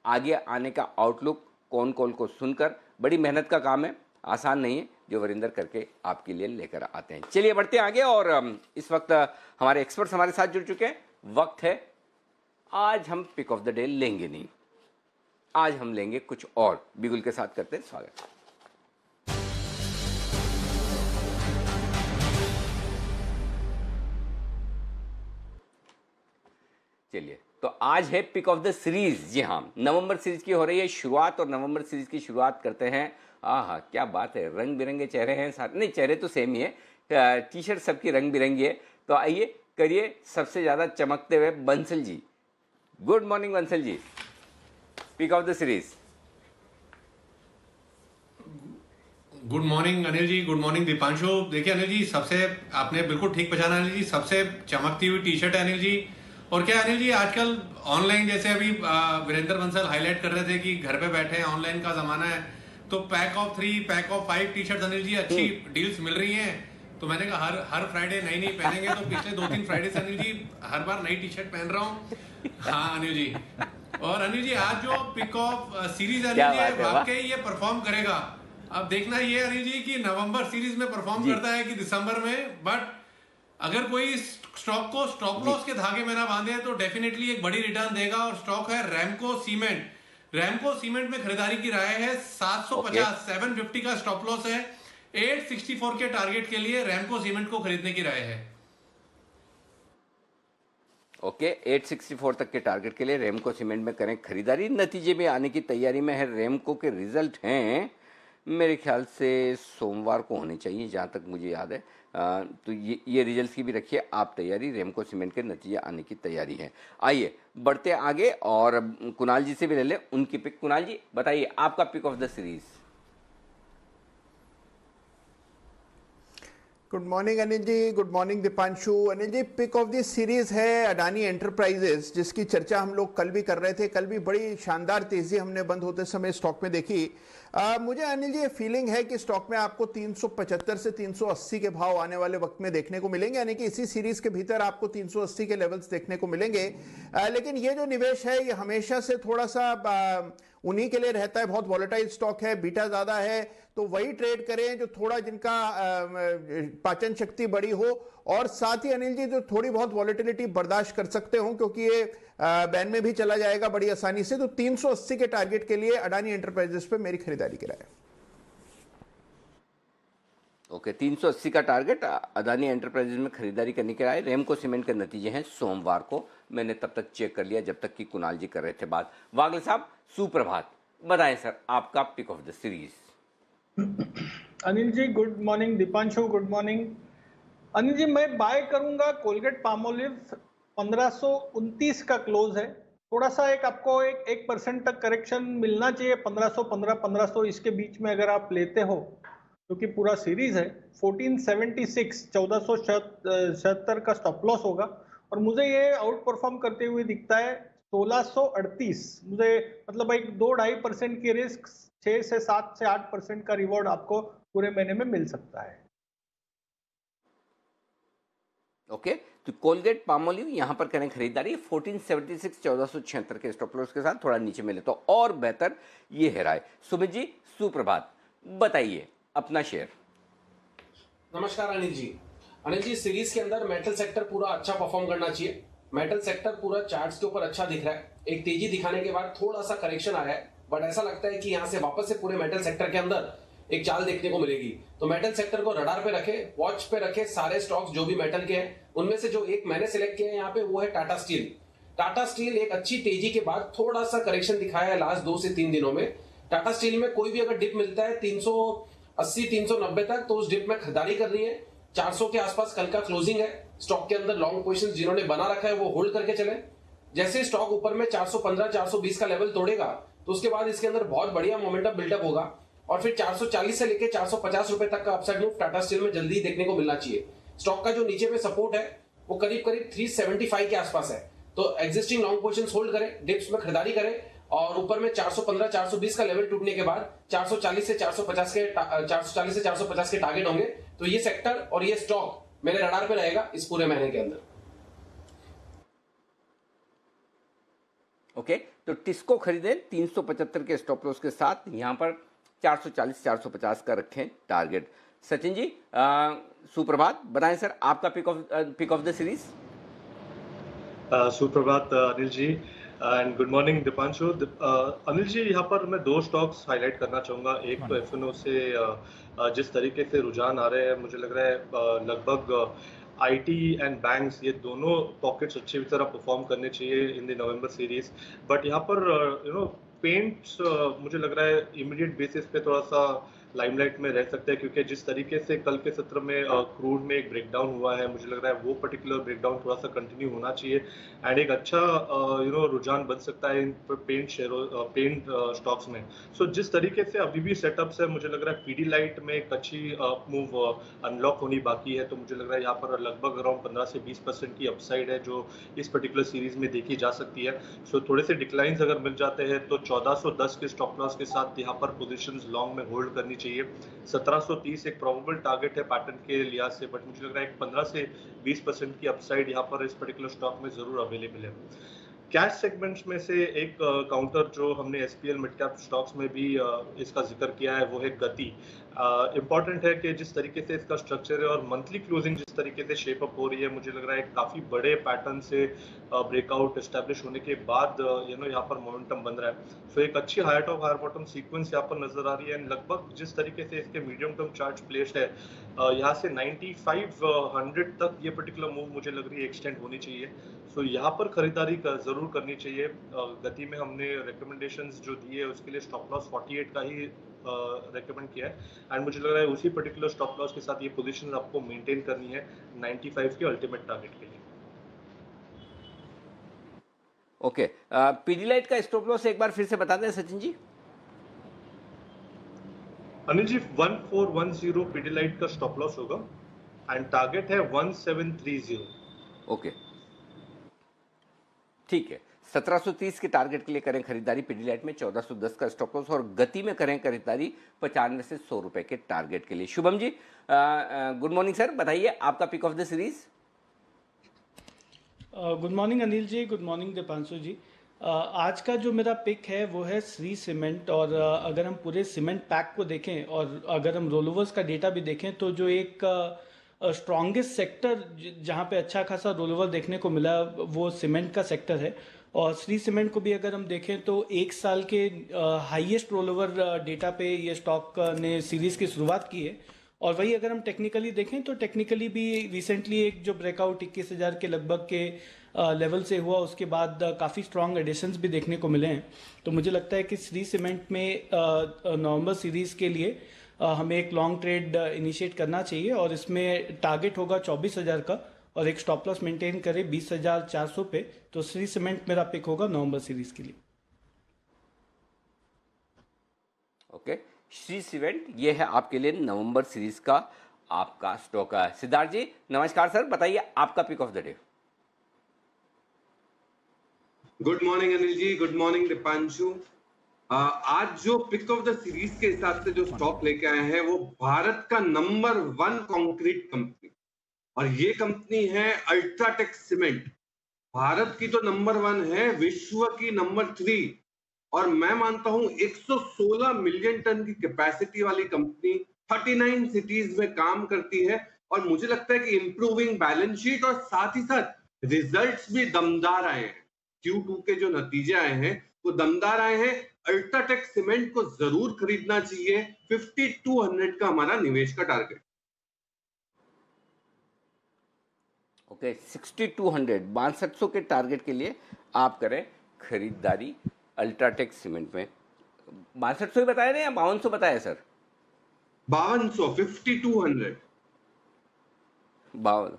आगे आने का आउटलुक, कौन को सुनकर, बड़ी मेहनत का काम है, आसान नहीं है, जो वरिंदर करके आपके लिए लेकर आते हैं. चलिए बढ़ते हैं आगे. और इस वक्त हमारे एक्सपर्ट्स हमारे साथ जुड़ चुके हैं. वक्त है, आज हम पिक ऑफ द डे लेंगे नहीं, आज हम लेंगे कुछ और. बिगुल के साथ करते हैं स्वागत. चलिए, तो आज है पिक ऑफ द सीरीज. जी हाँ, नवंबर सीरीज की हो रही है शुरुआत, और नवंबर सीरीज की शुरुआत करते हैं. हाँ, क्या बात है, रंग बिरंगे चेहरे हैं साथ. नहीं, चेहरे तो सेम ही है, टी शर्ट सबकी रंग बिरंगी है. तो आइए करिए सबसे ज़्यादा चमकते हुए Bansal ji. Good morning Bansal ji, pick of the series. Good morning Anil ji, good morning Deepanshu. देखिए अनिल जी, सबसे आपने बिल्कुल ठीक पहचाना अनिल जी, सबसे चमकती हुई टी शर्ट है अनिल जी. और क्या अनिल जी, आजकल ऑनलाइन, जैसे अभी वीरेंद्र बंसल हाईलाइट कर रहे थे कि घर पे बैठे हैं, ऑनलाइन का जमाना है, तो pack of 3, pack of 5 T shirt Anil ji अच्छी डील्स मिल रही हैं. तो मैंने कहा हर फ्राइडे नई पहनेंगे. तो पिछले 2-3 फ्राइडे से अनिल जी हर बार नई टी शर्ट पहन रहा हूँ. हाँ अनिल जी. और अनिल जी, आज जो पिक ऑफ सीरीज अनिल जी वाकई ये परफॉर्म करेगा. अब देखना ये अनिल जी कि नवंबर सीरीज में परफॉर्म करता है कि दिसंबर में. बट अगर कोई स्टॉक को स्टॉप लॉस के धागे में ना बांधे तो डेफिनेटली एक बड़ी रिटर्न देगा. और स्टॉक है रैमको सीमेंट. रैमको सीमेंट में खरीदारी की राय है. 750 750 का स्टॉप लॉस है. 864 के टारगेट के लिए रैमको सीमेंट को खरीदने की राय है. ओके, 864 तक के टारगेट के लिए रेमको सीमेंट में करें खरीदारी. नतीजे में आने की तैयारी में है. रेमको के रिजल्ट हैं मेरे ख्याल से सोमवार को होने चाहिए, जहाँ तक मुझे याद है. तो ये रिजल्ट्स की भी रखिए आप तैयारी. रेमको सीमेंट के नतीजे आने की तैयारी है. आइए बढ़ते आगे और कुणाल जी से भी ले लें उनकी पिक. कुणाल जी बताइए आपका pick of the series. Good morning Anil ji, good morning Deepanshu. Anil ji, pick of the series है अडानी एंटरप्राइजेस, जिसकी चर्चा हम लोग कल भी कर रहे थे. कल भी बड़ी शानदार तेजी हमने बंद होते समय स्टॉक में देखी. मुझे अनिल जी ये फीलिंग है कि स्टॉक में आपको 375 से 380 के भाव आने वाले वक्त में देखने को मिलेंगे, यानी कि इसी सीरीज के भीतर आपको 380 के लेवल्स देखने को मिलेंगे. लेकिन ये जो निवेश है ये हमेशा से थोड़ा सा उन्हीं के लिए रहता है. बहुत वॉलेटाइल स्टॉक है, बीटा ज्यादा है, तो वही ट्रेड करें जो थोड़ा जिनका पाचन शक्ति बड़ी हो और साथ ही अनिल जी जो थोड़ी बहुत वॉलेटिलिटी बर्दाश्त कर सकते हो क्योंकि ये बैन में भी चला जाएगा बड़ी आसानी से, तो 380 के टारगेट के लिए अडानी एंटरप्राइजेस पे मेरी खरीदारी की राय है। ओके, 380 का टारगेट अदानी एंटरप्राइजेज में खरीदारी करने के राय। रेमको सीमेंट के नतीजे हैं सोमवार को, मैंने तब तक चेक कर लिया जब तक कि कुणाल जी कर रहे थे बात। वागले साहब सुप्रभात, बताएं सर आपका pick of the series. Anil ji good morning, Deepanshu good morning. Anil ji मैं बाय करूंगा कोलगेट पामोलिव, 1529 का क्लोज है, थोड़ा सा एक आपको 1% तक करेक्शन मिलना चाहिए, 1500 इसके बीच में अगर आप लेते हो, क्योंकि पूरा सीरीज है। 1476 1477 का स्टॉप लॉस होगा और मुझे ये आउट परफॉर्म करते हुए दिखता है 1638। मुझे मतलब एक 2-2.5% की रिस्क, 6 से 7 से 8% का रिवॉर्ड आपको पूरे महीने में मिल सकता है। ओके, तो कोलगेट पामोलिव यहां पर करें खरीदारी 1476 1476 के स्टॉप लॉस के साथ, थोड़ा नीचे मिले तो और बेहतर, ये है राय। सुमित जी सुप्रभात, बताइए अपना शेयर। नमस्कार अनिल जी। अनिल जी सीरीज के अंदर मेटल सेक्टर पूरा अच्छा परफॉर्म करना चाहिए। मेटल सेक्टर पूरा चार्ट्स के ऊपर अच्छा दिख रहा है, एक तेजी दिखाने के बाद थोड़ा सा करेक्शन आया है, बट ऐसा लगता है कि यहाँ से वापस से पूरे मेटल सेक्टर के अंदर एक चाल देखने को मिलेगी। तो मेटल सेक्टर को रडार पे रखे, वॉच पे रखे सारे स्टॉक्स जो भी मेटल के हैं। उनमें से जो एक मैंने सिलेक्ट किया है यहाँ पे वो है टाटा स्टील। टाटा स्टील एक अच्छी तेजी के बाद थोड़ा सा करेक्शन दिखाया है लास्ट 2 से 3 दिनों में। टाटा स्टील में कोई भी अगर डिप मिलता है 380 390 तक, तो उस डिप में खरीदारी करनी है। 400 के आसपास कल का क्लोजिंग है। स्टॉक के अंदर लॉन्ग पोजीशन जिन्होंने बना रखा है वो होल्ड करके चले। जैसे स्टॉक ऊपर में 415 420 का लेवल तोड़ेगा तो उसके बाद इसके अंदर बहुत बढ़िया मोमेंटम बिल्डअप होगा और फिर 440 से लेकर 450 रुपए तक का अपसाइड मूव टाटा स्टील में जल्दी देखने को मिलना चाहिए। स्टॉक का जो नीचे में सपोर्ट है वो करीब करीब 375 के आसपास है, तो एग्जिस्टिंग लॉन्ग पोजीशन होल्ड करें, डिप्स में खरीदारी करें और ऊपर में 415 420 का लेवल टूटने के बाद 440 से 450 के टारगेट होंगे। तो ये सेक्टर और ये स्टॉक मेरे रडार पे रहेगा इस पूरे महीने के अंदर। ओके, तो टिस्को खरीदें 375 के स्टॉप लॉस के साथ, यहां पर 440 450 का रखें टारगेट। सचिन जी सुप्रभात, बताएं सर आपका पिक ऑफ द सीरीज। सुप्रभात Anil ji and good morning Deepanshu. Anil ji यहाँ पर मैं 2 स्टॉक्स हाईलाइट करना चाहूँगा। एक तो एफएनओ से जिस तरीके से रुझान आ रहे हैं, मुझे लग रहा है लगभग आईटी एंड बैंक्स ये दोनों पॉकेट्स अच्छी तरह परफॉर्म करने चाहिए in the November series. But यहाँ पर पेंट्स मुझे लग रहा है इमीडिएट बेसिस पे थोड़ा सा लाइमलाइट में रह सकते हैं, क्योंकि जिस तरीके से कल के सत्र में क्रूड में एक ब्रेकडाउन हुआ है, मुझे लग रहा है वो पर्टिकुलर ब्रेकडाउन थोड़ा सा कंटिन्यू होना चाहिए एंड एक अच्छा रुझान बन सकता है इन पेंट स्टॉक्स में। सो जिस तरीके से अभी भी सेटअप्स है, मुझे लग रहा है पीडी लाइट में एक अच्छी मूव अनलॉक होनी बाकी है। तो मुझे लग रहा है यहाँ पर लगभग अराउंड 15 से 20% की अपसाइड है जो इस पर्टिकुलर सीरीज में देखी जा सकती है। सो थोड़े से डिक्लाइंस अगर मिल जाते हैं तो 1410 के स्टॉप लॉस के साथ यहाँ पर पोजीशंस लॉन्ग में होल्ड करनी चाहिए। 1730 एक प्रोबेबल टारगेट है पैटर्न के लिहाज से, बट मुझे लग रहा है 15 से 20% की अपसाइड यहाँ पर इस पर्टिकुलर स्टॉक में जरूर अवेलेबल है। कैश सेगमेंट्स में से एक काउंटर जो हमने एसपीएल मिड कैप स्टॉक्स में भी इसका जिक्र किया है वो है गति। इम्पॉर्टेंट है कि जिस तरीके से इसका स्ट्रक्चर है और मंथली क्लोजिंग जिस तरीके से शेप अप हो रही है, मुझे लग रहा है काफ़ी बड़े पैटर्न से ब्रेकआउट एस्टैब्लिश होने के बाद यहाँ पर मोमेंटम बन रहा है। सो एक अच्छी higher top higher bottom sequence यहाँ पर नजर आ रही है। लगभग जिस तरीके से इसके मीडियम टर्म चार्ट प्लेस्ड है, यहाँ से 9500 तक ये पर्टिकुलर मूव मुझे लग रही है एक्सटेंड होनी चाहिए। सो यहाँ पर खरीदारी जरूर करनी चाहिए। गति में हमने रिकमेंडेशंस जो दिए है उसके लिए स्टॉप लॉस 48 का ही रेकमेंड किया है एंड मुझे लग रहा है उसी पर्टिकुलर स्टॉप लॉस के साथ ये पोजीशन आपको मेंटेन करनी है 95 के अल्टीमेट टारगेट के लिए। ओके, पीडीलाइट का स्टॉप लॉस एक बार फिर से बता दें सचिन जी। अनिल जी 1410 पीडीलाइट का स्टॉप लॉस होगा एंड टारगेट है 1730। ओके ठीक है, 1730 के टारगेट के लिए करें खरीदारी पीडीलाइट में, 1410 का स्टॉप लॉस, और गति में करें खरीदारी 95 से 100 रुपए के टारगेट के लिए। Shubham ji good morning sir, बताइए आपका pick of the series. Good morning Anil ji, good morning Deepanshu ji. आज का जो मेरा पिक है वो है श्री सीमेंट, और अगर हम पूरे सीमेंट पैक को देखें और अगर हम रोलोवर्स का डेटा भी देखें तो जो एक स्ट्रॉन्गेस्ट सेक्टर जहाँ पे अच्छा खासा रोलओवर देखने को मिला वो सीमेंट का सेक्टर है। और श्री सीमेंट को भी अगर हम देखें तो एक साल के हाईएस्ट रोलओवर डेटा पे ये स्टॉक ने सीरीज की शुरुआत की है। और वही अगर हम टेक्निकली देखें तो टेक्निकली भी रिसेंटली एक जो ब्रेकआउट 21,000 के लगभग के लेवल से हुआ, उसके बाद काफ़ी स्ट्रॉन्ग एडिशंस भी देखने को मिले हैं। तो मुझे लगता है कि श्री सीमेंट में नवंबर सीरीज़ के लिए हमें एक लॉन्ग ट्रेड इनिशिएट करना चाहिए और इसमें टारगेट होगा 24,000 का और एक स्टॉप लॉस मेंटेन करे 20,400 पे। तो श्री सीमेंट मेरा पिक होगा नवंबर सीरीज के लिए। ओके, श्री सीमेंट ये है आपके लिए नवंबर सीरीज का आपका स्टॉक है। सिद्धार्थ जी नमस्कार सर, बताइए आपका pick of the day. Good morning Anil ji, good morning Deepanshu. आज जो पिक ऑफ द सीरीज के हिसाब से जो स्टॉक लेके आए हैं वो भारत का नंबर 1 कंक्रीट कंपनी, और ये कंपनी है अल्ट्राटेक सीमेंट। भारत की तो नंबर 1 है, विश्व की नंबर 3, और मैं मानता हूं 116 मिलियन टन की कैपेसिटी वाली कंपनी 39 सिटीज में काम करती है। और मुझे लगता है कि इंप्रूविंग बैलेंस शीट और साथ ही साथ रिजल्ट्स भी दमदार आए हैं। Q2 के जो नतीजे आए हैं वो दमदार आए हैं। अल्ट्राटेक सीमेंट को जरूर खरीदना चाहिए। 5200 का हमारा निवेश का टारगेट। ओके, 6200 6200 के टारगेट के लिए आप करें खरीदारी अल्ट्राटेक सीमेंट में। 6200 ही बताया ना या 5200 बताया सर? 5200, 5200। 52,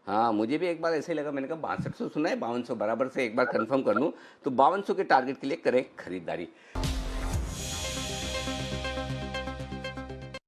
हाँ मुझे भी एक बार ऐसे ही लगा, मैंने कहा 6200 सुना है, 5200 बराबर से एक बार कंफर्म कर लूँ। तो 5200 के टारगेट के लिए करें खरीदारी।